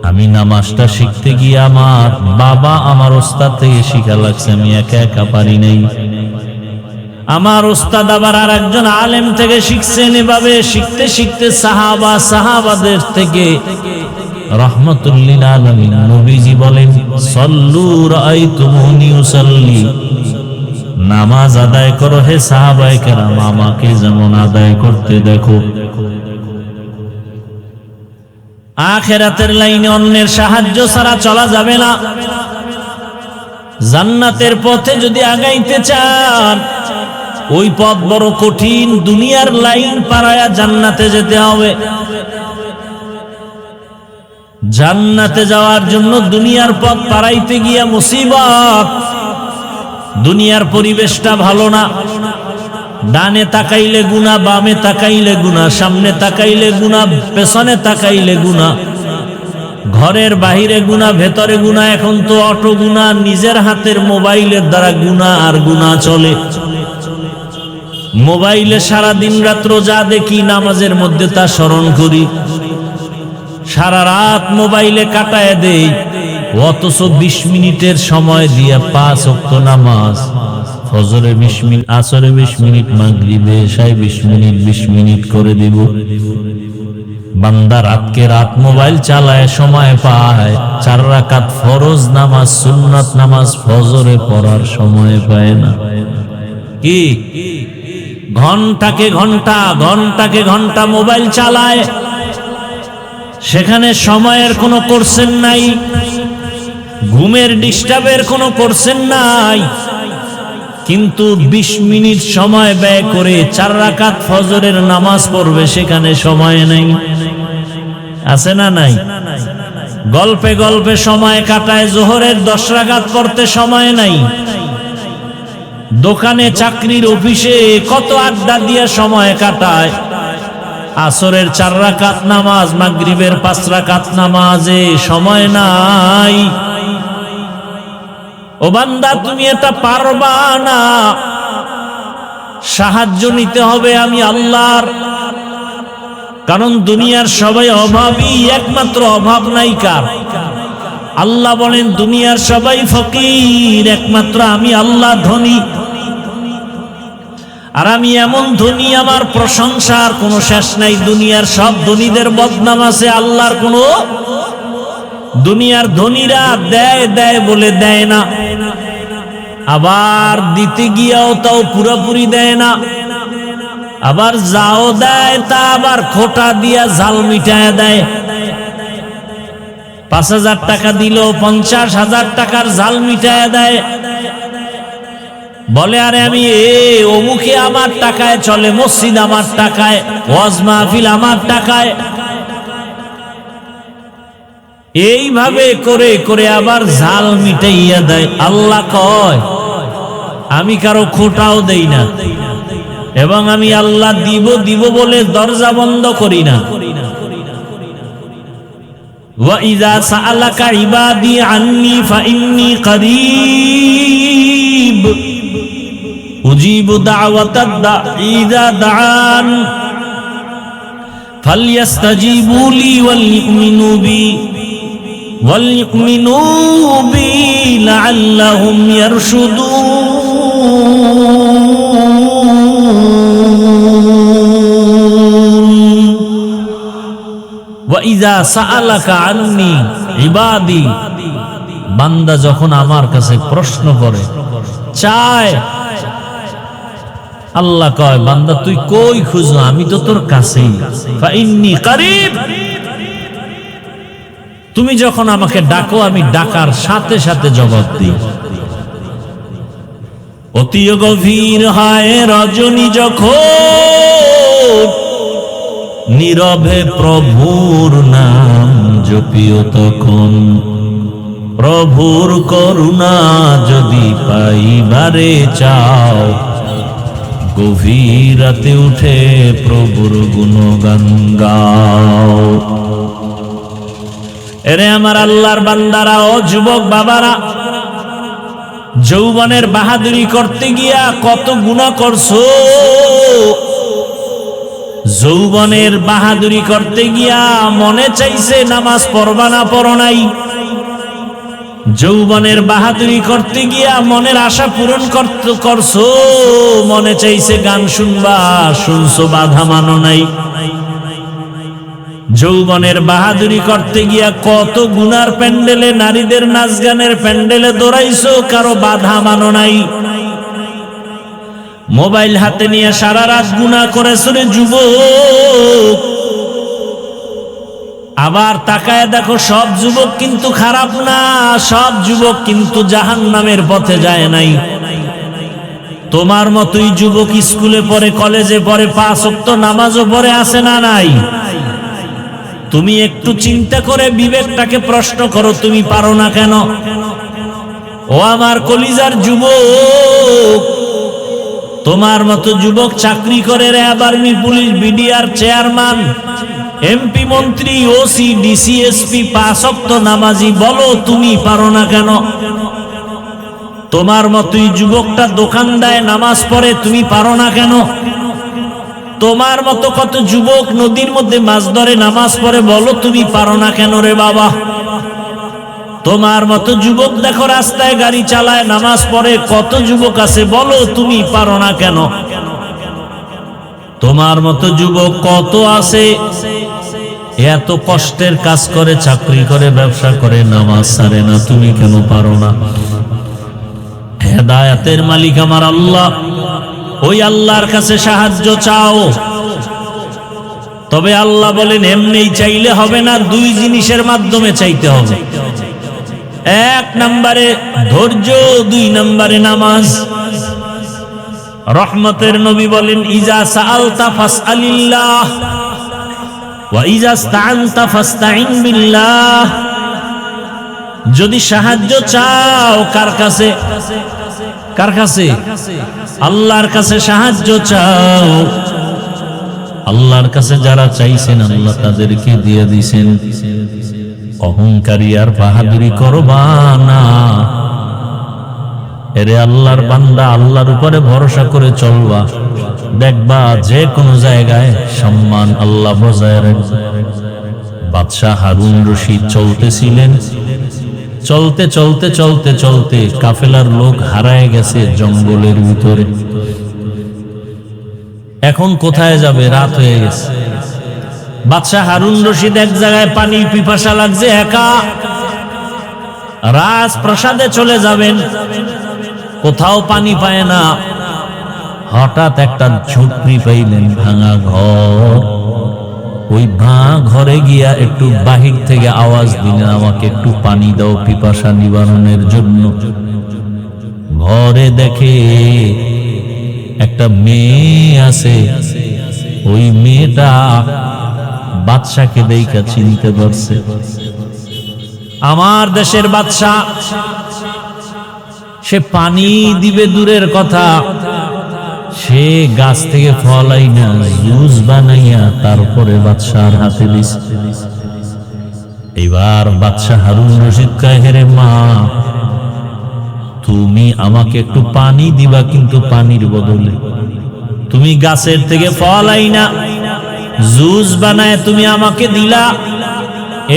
আমি নামাজটা শিখতে গিয়ে আমার বাবা আমার ওস্তাদ থেকে শিখা লাগছে, আমি একা একা পারি নাই। আমার ওস্তাদ আবার আর একজন আলেম থেকে শিখছেন। এভাবে শিখতে শিখতে সাহাবাদের থেকে রাহমাতুল্লিল আলামিন নবীজি বলেন সাল্লু রাআইতুমুনি উসাল্লি, নামাজ আদায় করো হে সাহাবায়ে কেরাম, আমাকে যেমন আদায় করতে দেখো। আখিরাতের লাইনে অন্যের সাহায্য ছাড়া চলা যাবে না। জান্নাতের পথে যদি আগাইতে চান, ওই পথ বড় কঠিন। দুনিয়ার লাইন পারায়া জান্নাতে যেতে হবে। জান্নাতে যাওয়ার জন্য দুনিয়ার পথ পারাইতে গিয়া মুসিবত। দুনিয়ার পরিবেশটা ভালো না। ডানে তাকাইলে গুনাহ, বামে তাকাইলে গুনাহ, সামনে তাকাইলে গুনাহ, পেছনে তাকাইলে গুনাহ, ঘরের বাহিরে গুনাহ, ভেতরে গুনাহ। এখন তো অটো গুনাহ, নিজের হাতের মোবাইলের দ্বারা গুনাহ আর গুনাহ চলে। মোবাইলে সারা দিন রাত্র যা দেখি, নামাজের মধ্যে তা স্মরণ করি। সারা রাত মোবাইলে কাটায় দেই, অথচ 20 মিনিটের সময় দিয়ে 5 ওয়াক্ত নামাজ, ফজরে 20 মিনিট, আসরে 20 মিনিট, মাগরিবে এশায় 20 মিনিট 20 মিনিট করে দিব। বান্দা রাতকে রাত মোবাইল চালায় সময় পায়, 4 রাকাত ফরজ নামাজ, সুন্নাত নামাজ ফজরে পড়ার সময় পায় না। কি ঘন্টাকে ঘন্টা মোবাইল চালায়, সেখানে সময়ের কোনো কোর্সেন নাই, ঘুমের ডিস্টার্বের কোনো কোর্সেন নাই, কিন্তু 20 মিনিট সময় ব্যয় করে 4 রাকাত ফজরের নামাজ পড়বে, সেখানে সময় নেই। আছে না নাই? গল্পে গল্পে সময় কাটায়, জোহরের 10 রাকাত পড়তে সময় নাই। দোকানে, চাকরির, অফিসে কত আড্ডা দিয়ে সময় কাটায়, আসরের 4 রাকাত নামাজ, মাগরিবের 5 রাকাত নামাজে সময় নাই। ও বান্দা, তুমি এটা পারবা না, সাহায্য নিতে হবে আমি আল্লাহর। কারণ দুনিয়ার সবাই অভাবী, একমাত্র অভাব নাই কার? আল্লাহ বলেন দুনিয়ার সবাই ফকির, একমাত্র আমি আল্লাহ ধনী। আর আমি এমন ধনী, আমার প্রশংসার কোনো শেষ নাই। দুনিয়ার সব ধনীদের বদনাম আছে, আল্লাহর কোনো। দুনিয়ার ধনীরা দেয় দেয় বলে দেয় না, আবার দিতে গিয়াও তাও পুরোপুরি দেয় না, আবার যাও দেয় তা আবার খোটা দিয়া জাল মিটায় দেয়। 5,000 টাকা দিল, 50,000 টাকার জাল মিটায় দেয়। বলে আরে আমি অমুকে আমার টাকায় চলে, মসজিদ আমার টাকায়, ওয়াজ মাহফিল আমার টাকায়। এইভাবে করে করে আবার জাল মিটাইয়া দেয়। আল্লাহ কয় আমি কারো খোটাও দেই না, এবং আমি আল্লাহ দিব দিব বলে দরজা বন্ধ করি না। ওয়া ইযা সাআলাকা ইবাদি আন্নী ফাইন্নী করিব উজিবু দাওয়াতাদ দাঈ ইযা দাআন ফালইস্তাজিবু লি ওয়ালইউমিনু বি লাআল্লাহুম ইয়ারশুদুন। ওয়া ইযা সাআলাকা আন্নী ইবাদি, বান্দা যখন আমার কাছে প্রশ্ন করে, চায়, আল্লাহ কয় বান্দা তুই কই খুঁজো, আমি তো তোর কাছেই। ফাইন্নী করিব, তুমি যখন আমাকে ডাকো আমি ডাকার সাথে সাথে জবাব দিই। অতি গভীর হয় রজনী যখন, নীরবে প্রভুর নাম জপিও তখন। প্রভুর করুণা যদি পাইবারে চাও, গভীর রাতে উঠে প্রভুর গুণগান গাও। এরে আমার আল্লাহর বান্দারা, ও যুবক বাবারা, যৌবনের বাহাদুরি করতে গিয়া কত গুনাহ করছো। যৌবনের বাহাদুরি করতে গিয়া মনে চাইছে নামাজ পড়বা না, পড়ো নাই। যৌবনের বাহাদুরি করতে গিয়া মনের আশা পূরণ করছো, মনে চাইছে গান শুনবা, শুনছো, বাধা মানো নাই। যৌবনের বাহাদুরি করতে গিয়া কত গুনার প্যান্ডেলে, নারীদের নাচ গানের প্যান্ডেলে দৌড়াইছো, কারো বাধা মানো নাই। মোবাইল হাতে নিয়ে সারা রাত গুনাহ করেছো রে যুবক। আবার তাকায় দেখো, সব যুবক কিন্তু খারাপ না, সব যুবক কিন্তু জাহান্নামের পথে যায় নাই। তোমার মতোই যুবক স্কুলে পড়ে, কলেজে পড়ে, 5 ওয়াক্ত নামাজও পড়ে, আছে না নাই? তুমি একটু চিন্তা করে বিবেকটাকে প্রশ্ন করো, তুমি পারো না কেন? ও আমার কলিজার যুবক, তোমার মতো যুবক চাকরি করে, RAB, army, police, BDR chairman, MP, মন্ত্রী, ওসি, ডিসি, এসপি, 5 ওয়াক্ত নামাজি, বলো তুমি পারো না কেন? তোমার মতোই যুবকটা দোকান দেয়, নামাজ পড়ে, তুমি পারো না কেন? তোমার মতো কত যুবক নদীর মধ্যে মাছ ধরে, নামাজ পড়ে, বলো তুমি পারো না কেন রে বাবা? তোমার মতো যুবক দেখো রাস্তায় গাড়ি চালায়, নামাজ পড়ে, কত যুবক আছে, বলো তুমি পারো না কেন? তোমার মতো যুবক কত আছে, এত কষ্টের কাজ করে, চাকরি করে, ব্যবসা করে, নামাজ ছাড়ে না, তুমি কেন পারো না? হেদায়েতের মালিক আমার আল্লাহ, ওই আল্লাহর কাছে সাহায্য চাও। তবে আল্লাহ বলেন এমনি চাইলে হবে না, দুই জিনিসের মাধ্যমে চাইতে হবে। এক নম্বরে ধৈর্য, দুই নম্বরে নামাজ। রহমতের নবী বলেন ইজা সাআলতা ফাসআলিল্লাহ ওয়া ইজা ইসতাআনতা ফাসতাইন বিল্লাহ। যদি সাহায্য চাও কার কাছে? কার কাছে? আল্লাহর কাছে সাহায্য চাও। আল্লাহর কাছে যারা চাইছেন আল্লাহ তাদেরকে দিয়ে দিয়েছেন। অহংকারী আর বাহাদুরি করবা না। এরে আল্লাহর বান্দা, আল্লাহর উপরে ভরসা করে চলবা, দেখবা যে কোনো জায়গায় সম্মান আল্লাহ বজায় রাখবে। বাদশাহ হারুন রশিদ চলতেছিলেন, চলতে চলতে চলতে চলতে কাফেলার লোক হারায় গেছে জঙ্গলের ভিতরে। এখন কোথায় যাবে? রাত হয়ে গেছে। বাদশাহ হারুন রশিদ এক জায়গায় পানির পিপাসা লাগছে, একা রাজপ্রাসাদে চলে যাবেন, কোথাও পানি পায় না। হঠাৎ একটা ঝুপড়ি পাইলেন, ভাঙা ঘর। ওই ভাঙা ঘরে গিয়া একটু বাহির থেকে আওয়াজ দিলেন, আমাকে একটু পানি দাও পিপাসা নিবারণের জন্য। ঘরে দেখে একটা মেয়ে আছে। ওই মেয়েটা বাদশাকে দেখা চিনতে পারছে। আমার দেশের বাদশাহ, সে পানি দিবে দূরের কথা, সে গাছ থেকে ফল আইনা জুস বানাইয়া তারপরে বাদশার হাতে দিছে। এবার বাদশাহ হারুন রশিদ কয়, হেরে মা, তুমি আমাকে একটু পানি দিবা, কিন্তু পানির বদলে তুমি গাছের থেকে ফল আইনা জুস বানায় তুমি আমাকে দিলা,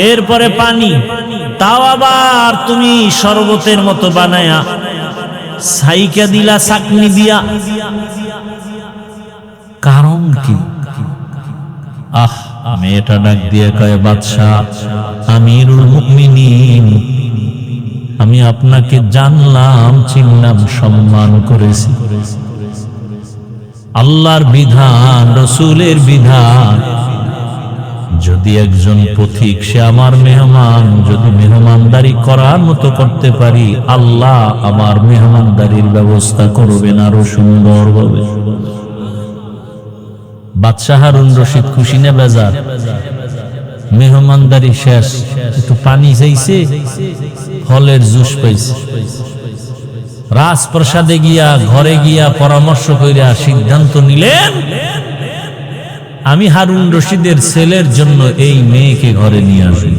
এরপরে পানি, তাও আবার তুমি শরবতের মতো বানায়া সাইকা দিলা চাকনি দিয়া। কারণ কি? মেয়েটা ডাক দিয়ে কয়, বাদশাহ, আমিরুল মুমিনিন, আমি আপনাকে জানলাম, চিনলাম, সম্মান করেছি। আল্লাহর বিধান, রসুলের বিধান, যদি একজন পথিক সে আমার মেহমান, যদি মেহমানদারি করার মতো করতে পারি, আল্লাহ আমার মেহমানদারির ব্যবস্থা করবেন আরো সুন্দরভাবে। বাদশাহ হারুন রশিদ খুশি না বেজার? মেহমানদারি শেষ, একটু পানি চাইছে, ফলের জুস পাইছে। রাজপ্রাসাদে গিয়া, ঘরে গিয়া পরামর্শ কইরা সিদ্ধান্ত নিলেন, আমি হারুন রশিদের ছেলের জন্য এই মেয়েকে ঘরে নিয়ে আসি।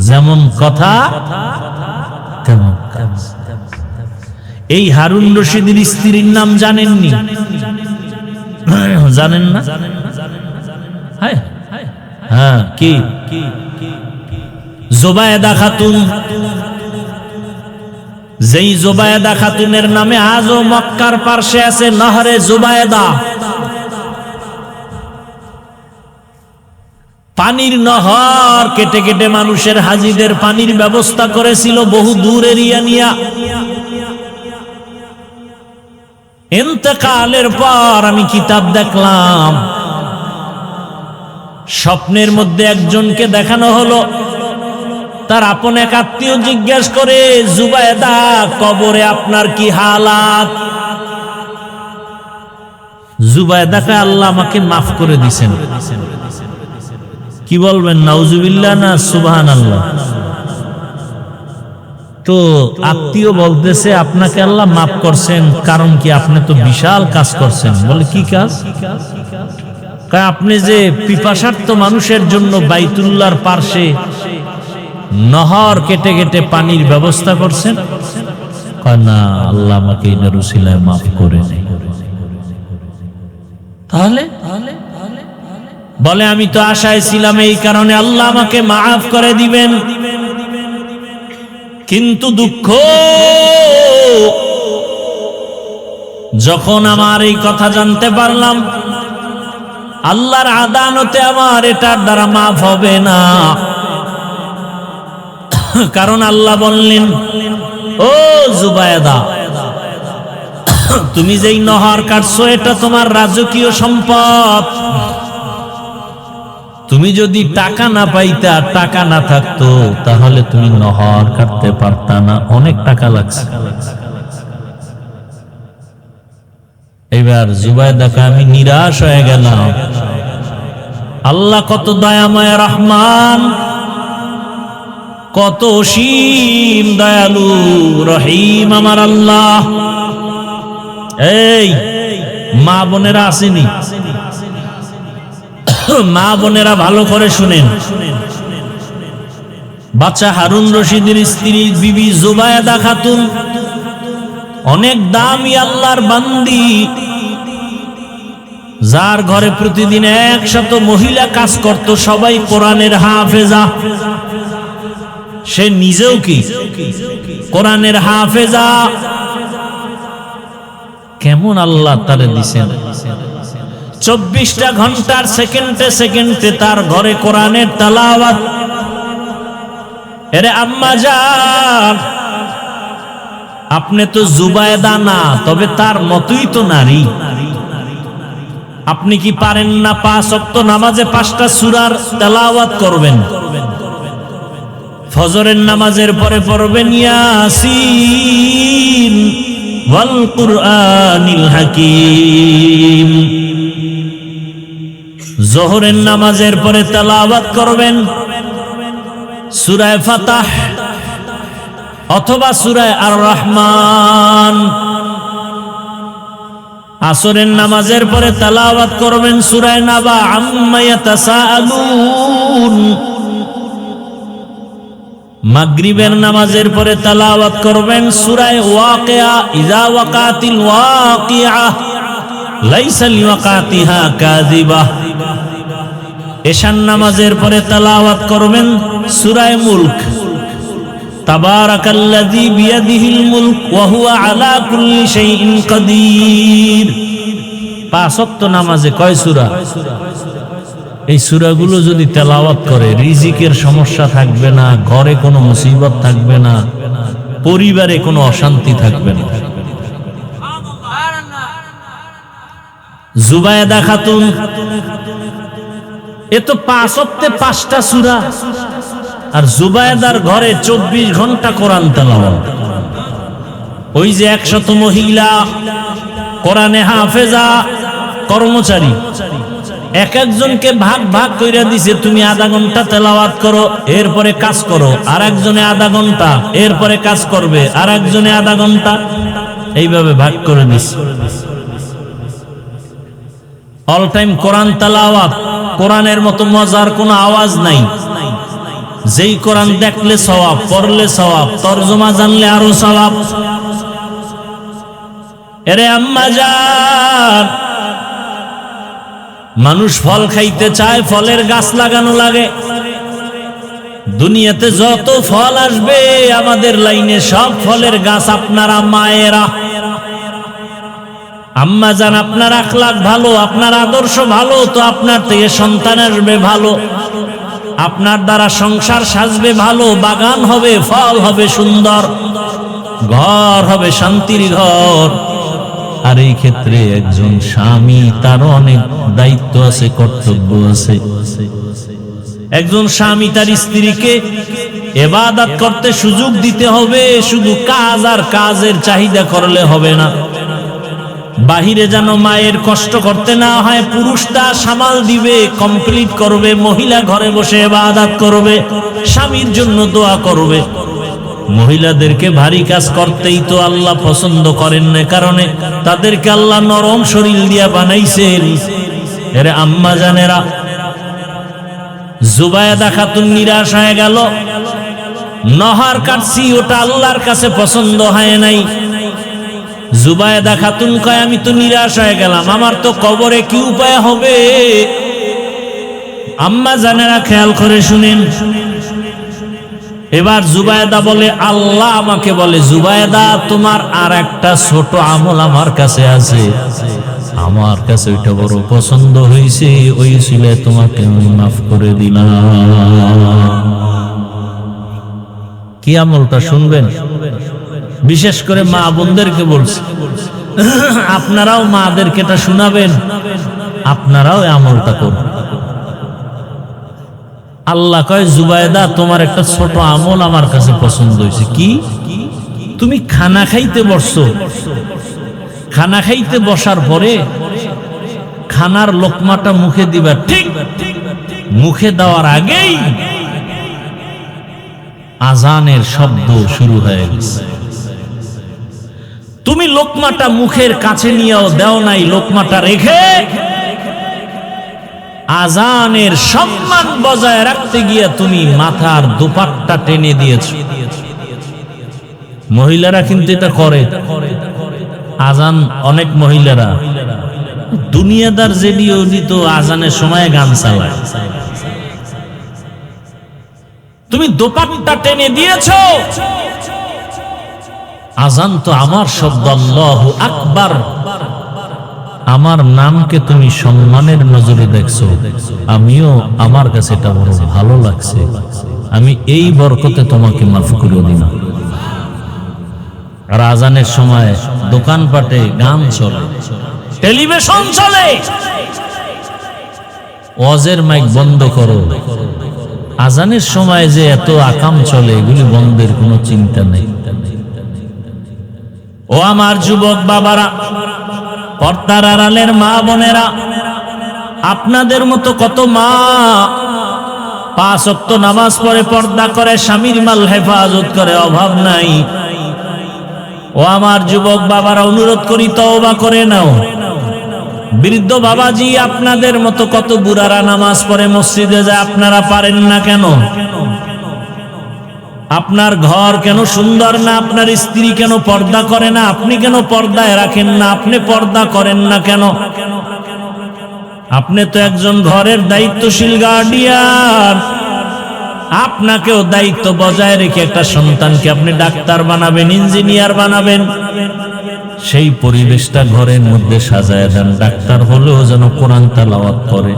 যেমন কথা তেমন কাজ। এই হারুন রশিদের স্ত্রীর নাম জানেননি? জানেন না? হ্যাঁ, কি? জোবায়েদা খাতুন। যেই জোবায়েদা খাতুনের নামে আজও মক্কার পার্শ্বে আছে নহরে জোবায়েদা। পানির নহর কেটে কেটে মানুষের, হাজিদের পানির ব্যবস্থা করেছিল বহু দূর এরিয়া নিয়া। ইন্তেকালের পর আমি কিতাব দেখলাম, স্বপ্নের মধ্যে একজনকে দেখানো হলো, তার আপন এক আত্মীয় জিজ্ঞেস করে, জুবায়েদা, কবরে আপনার কি হালাত? জুবায়েদাকে আল্লাহ আমাকে মাফ করে দিছেন। কি বলবেন, নাউজুবিল্লাহ না সুবহানাল্লাহ? তো আত্মীয় বলতেছে, আপনাকে আল্লাহ মাফ করছেন, কারণ কি? আপনি তো বিশাল কাজ করছেন। বলে, কি কাজ? আপনি যে পিপাসার্থ মানুষের জন্য বাইতুল্লাহর পার্শ্বে নহর কেটে কেটে পানির ব্যবস্থা করছেন। না, আল্লাহ আমাকে এটার উসিলায় মাফ করে নেই। তাহলে বলে আমি তো আশায় ছিলাম এই কারণে আল্লাহ আমাকে মাফ করে দিবেন, কিন্তু দুঃখ, যখন আমার এই কথা জানতে পারলাম আল্লাহর আদালতে আমার এটার দ্বারা মাফ হবে না। কারণ আল্লাহ বললেন, ও জুবায়দা, তুমি যেই নহর কাটছো এটা তোমার রাজকীয় সম্পদ। তুমি যদি টাকা না পাইতা, টাকা না থাকতো, তাহলে তুমি নহর কাটতে পারতা না, অনেক টাকা লাগছে। এবার জুবায়দাকে আমি নিরাশ হয়ে গেলাম। আল্লাহ কত দয়াময় রহমান, কত অসীম দয়ালু রহিম আমার আল্লাহ। এই মা বোনেরা আসেনি, মা বোনেরা ভালো করে শুনেন। বাচ্চা হারুন রশিদের স্ত্রী বিবি জুবায়দা খাতুন অনেক দামি আল্লাহর বান্দি, যার ঘরে প্রতিদিন 100 মহিলা কাজ করত, সবাই কোরআনের হাফেজা। সে নিজেও কি কোরআনের হাফেজা। কেমন আল্লাহ তারে দিছেন, 24টা ঘন্টার সেকেন্ডে সেকেন্ডে তার ঘরে কোরআনের তেলাওয়াত। এরে আম্মা জান, আপনি তো জুবায়দা না, তবে তার মতোই তো নারী। আপনি কি পারেন না 5 ওয়াক্ত নামাজে 5টা সূরার তেলাওয়াত করবেন? ফজরের নামাজের পরে পড়বেন ইয়াসিন ওয়াল কুরআনিল হাকীম। যোহরের নামাজের পরে তেলাওয়াত করবেন সূরা ফাতাহ অথবা সূরা আর রহমান। আসরের নামাজের পরে তেলাওয়াত করবেন সূরা নাবা আম্মা ইয়াতাসাআলুন। মাগরিবের নামাজের পরে তেলাওয়াত করবেন সূরা ওয়াকিয়া ইযা ওয়াকাতিল ওয়াকিয়া লাইসা লিওয়াকাতিহা কাযিবা। এশার নামাজের পরে তেলাওয়াত করবেন সূরা মুলক তাবারাকাল্লাযী বিয়াদিহিল মুলক ওয়া হুয়া আলা কুল্লি শাইইন কাদির। 5 ওয়াক্ত নামাজে কয় সূরা? এই সূরাগুলো যদি তেলাওয়াত করে রিজিকের সমস্যা থাকবে না, ঘরে কোনো মুসিবত থাকবে না, পরিবারে কোনো অশান্তি থাকবে না। জুবায়দা খাতুন এ তো 5 ওয়াক্তে 5টা সূরা, আর জুবায়দার ঘরে 24 ঘন্টা কোরআন তেলাওয়াত। ওই যে 100 মহিলা কোরআনে হাফেজা কর্মচারী, এক একজনকে ভাগ ভাগ কইরা দিছে, তুমি আধা ঘন্টা তেলাওয়াত করো, এরপরে কাজ করো। আর একজনে আধা ঘন্টা, এরপরে কাজ করবে। আর একজনে আধা ঘন্টা, এইভাবে ভাগ করে দিছে। অল টাইম কোরআন তেলাওয়াত। কোরআনের মতো মজার কোনো আওয়াজ নাই। যেই কোরআন দেখলে সওয়াব, পড়লে সওয়াব, তরজমা জানলে আরো সওয়াব। এরে আম্মা জান, মানুষ ফল খাইতে চায়, ফলের গাছ লাগানো লাগে। দুনিয়াতে যত ফল আসবে আমাদের লাইনে সব ফলের গাছ আপনারা মায়েরা। আম্মা জান, আপনার আখলাক ভালো, আপনার আদর্শ ভালো, তো আপনার থেকে সন্তান আসবে ভালো, আপনার দ্বারা সংসার সাজবে ভালো, বাগান হবে, ফল হবে সুন্দর, ঘর হবে শান্তির ঘর। আর এই ক্ষেত্রে একজন স্বামী, তার অনেক দায়িত্ব আছে, কর্তব্য আছে। একজন স্বামী তার স্ত্রীকে ইবাদত করতে সুযোগ দিতে হবে। শুধু কাজ আর কাজের চাহিদা করলে হবে না। বাহিরে যেন মায়ের কষ্ট করতে না হয়, পুরুষটা সামাল দিবে, কমপ্লিট করবে। মহিলা ঘরে বসে ইবাদত করবে, স্বামীর জন্য দোয়া করবে। মহিলাদেরকে ভারী কাজ করতেই তো আল্লাহ পছন্দ করেন না, কারণে তাদেরকে আল্লাহ নরম শরীর দিয়া বানাইছেন। এরে আম্মা জানেরা, জুবায়দা খাতুন নিরাশ হয়ে গেল। নহর কাটছি, ওটা আল্লাহর কাছে পছন্দ হয় নাই। জুবায়দা খাতুন কয়, আমি তো নিরাশ হয়ে গেলাম, আমার তো কবরে কি উপায় হবে? আম্মা জানেরা খেয়াল করে শুনেন। এবার জুবায়েদা বলে, আল্লাহ আমাকে বলে, জুবায়েদা তোমার আর একটা ছোট আমল আমার কাছে আছে, আমার কাছে ওইটা বড় পছন্দ হয়েছে, ওই ছিলে তোমাকে আমি মাফ করে দিলাম। কি আমলটা শুনবেন? বিশেষ করে মা বোনদেরকে বলছি, আপনারাও মাদেরকে এটা শোনাবেন, আপনারাও আমলটা করুন। আল্লাহ কয়, জুবায়েদা তোমার একটা ছোট আমল আমার কাছে পছন্দ হয়েছে। কি? তুমি খানা খাইতে বসছো, খানা খাইতে বসার পরে খানার লোকমাটা মুখে দিবা, ঠিক মুখে দেওয়ার আগেই আজানের শব্দ শুরু হয়ে গেছে। তুমি লোকমাটা মুখের কাছে নিয়েও দেও নাই, লোকমাটা রেখে আজানের সম্মান বজায় রাখতে গিয়ে তুমি মাথার দুপাট্টা টেনে দিয়েছো। মহিলারা কিন্তু এটা করে। আজান অনেক মহিলারা দুনিয়াদার রেডিও দিত, আজানের সময় গান চালায়, তুমি দুপাট্টা টেনে দিয়েছো। আজান তো আমার শব্দ, আল্লাহু আকবার, আমার নামকে তুমি সম্মানের নজরে দেখছো, আমিও আমার কাছে এটা বড় ভালো লাগছে, আমি এই বরকতে তোমাকে মাফ করে দিলাম। আর আজানের সময় দোকানপাটে গান চলে, টেলিভিশন চলে, ওয়াজের মাইক বন্ধ করো। আজানের সময় যে এত আকাম চলে, এগুলি বন্ধের কোনো চিন্তা নেই। ও আমার যুবক বাবারা, পর্দার আড়ালের মা বোনেরা, আপনাদের মতো কত মা 5 ওয়াক্ত নামাজ পড়ে, পর্দা করে, স্বামীর মাল হেফাজত করে, অভাব নাই। ও আমার যুবক বাবারা, অনুরোধ করি তওবা করে নাও। বৃদ্ধ বাবাজি, আপনাদের মতো কত বুড়ারা নামাজ পড়ে, মসজিদে যায়, আপনারা পারেন না কেন? আপনার ঘর কেন সুন্দর না? আপনার স্ত্রী কেন পর্দা করে না? আপনি কেন পর্দায় রাখেন না? আপনি পর্দা করেন না কেন? আপনি তো একজন ঘরের দায়িত্বশীল গার্ডিয়ান, আপনাকেও দায়িত্ব বজায় রেখে একটা সন্তানকে আপনি ডাক্তার বানাবেন, ইঞ্জিনিয়ার বানাবেন। সেই পরিবেশটা ঘরের মধ্যে সাজায় দেন। ডাক্তার হলেও যেন কোরআন তেলাওয়াত করে।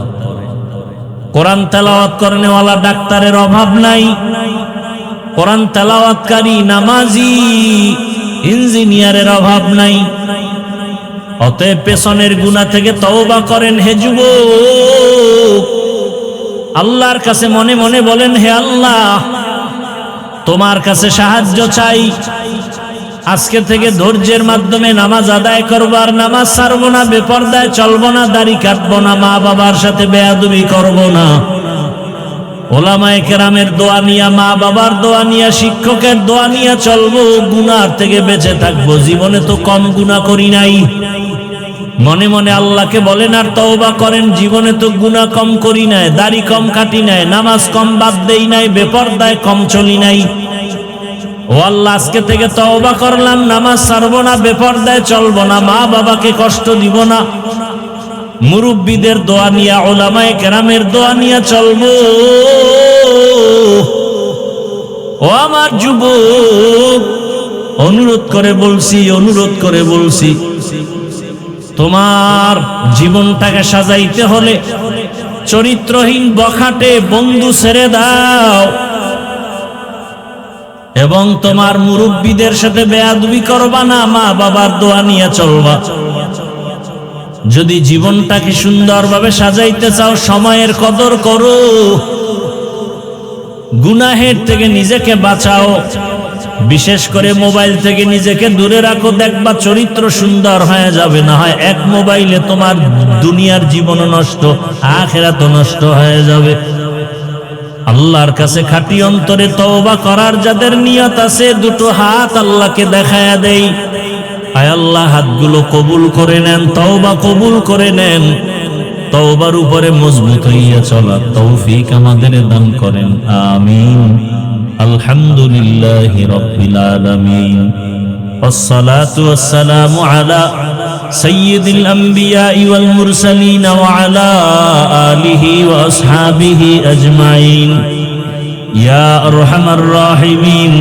কোরআন তেলাওয়াত করেনওয়ালা ডাক্তারের অভাব নাই। কোরআন তেলাওয়াতকারী নামাজি ইঞ্জিনিয়ারের অভাব নাই। অতএব পেছনের গুনাহ থেকে তওবা করেন। হে যুবক, আল্লাহর কাছে মনে মনে বলেন, হে আল্লাহ, তোমার কাছে সাহায্য চাই। আজকে থেকে ধৈর্যের মাধ্যমে নামাজ আদায় করবো, আর নামাজ ছাড়বো না, বেপরদায় চলবো না, দাড়ি কাটবো না, মা বাবার সাথে বেয়াদবি করবো না। ওলামায়ে কেরামের দোয়া নিয়া, মা বাবার দোয়া নিয়া, শিক্ষকের দোয়া নিয়া চলবো, গুনার থেকে বেঁচে থাকবো। জীবনে তো কম গুনাহ করি নাই। মনে মনে আল্লাহকে বলেন আর তওবা করেন, জীবনে তো গুনাহ কম করি নাই, দাড়ি কম কাটি নাই, নামাজ কম বাদ দেই নাই, বেপরদায় কম চলি নাই। ও আল্লাহ, আজকে থেকে তওবা করলাম, নামাজ ছাড়বো না, বেপরদায় চলবো না, মা বাবাকে কষ্ট দিব না। মুরব্বীদের দোয়া নিয়া, উলামায়ে কেরামের দোয়া নিয়া চলবো। ও আমার যুবক, অনুরোধ করে বলছি, তোমার জীবনটাকে সাজাইতে হলে চরিত্রহীন বখাটে বন্ধু ছেড়ে দাও, এবং তোমার মুরব্বীদের সাথে বেয়াদবি করবা না, মা বাবার দোয়া নিয়ে চলবা। যদি জীবনটাকে সুন্দরভাবে সাজাইতে চাও, সময়ের কদর করো, গুনাহের থেকে নিজেকে বাঁচাও, বিশেষ করে মোবাইল থেকে নিজেকে দূরে রাখো। দেখবা চরিত্র সুন্দর হয়ে যাবে। না হয় এক মোবাইলে তোমার দুনিয়ার জীবন নষ্ট, আখিরাত নষ্ট হয়ে যাবে। আল্লাহর কাছে খাঁটি অন্তরে তওবা করার যাদের নিয়ত আছে, দুটো হাত আল্লাহকে দেখায়া দেই। আয় আল্লাহ, হাতগুলো কবুল করে নেন, তওবা কবুল করে নেন। তওবার উপরে মজবুত হইয়া চলার তৌফিক আমাদের দান করেন, আমিন। আলহামদুলিল্লাহি রাব্বিল আলামিন, ওয়াসসালাতু ওয়াসসালামু আলা সাইয়্যিদিল আম্বিয়া ওয়াল মুরসালিন ওয়া আলা আলিহি ওয়া আসহাবিহি আজমাইন ইয়া আরহামার রাহিমিন।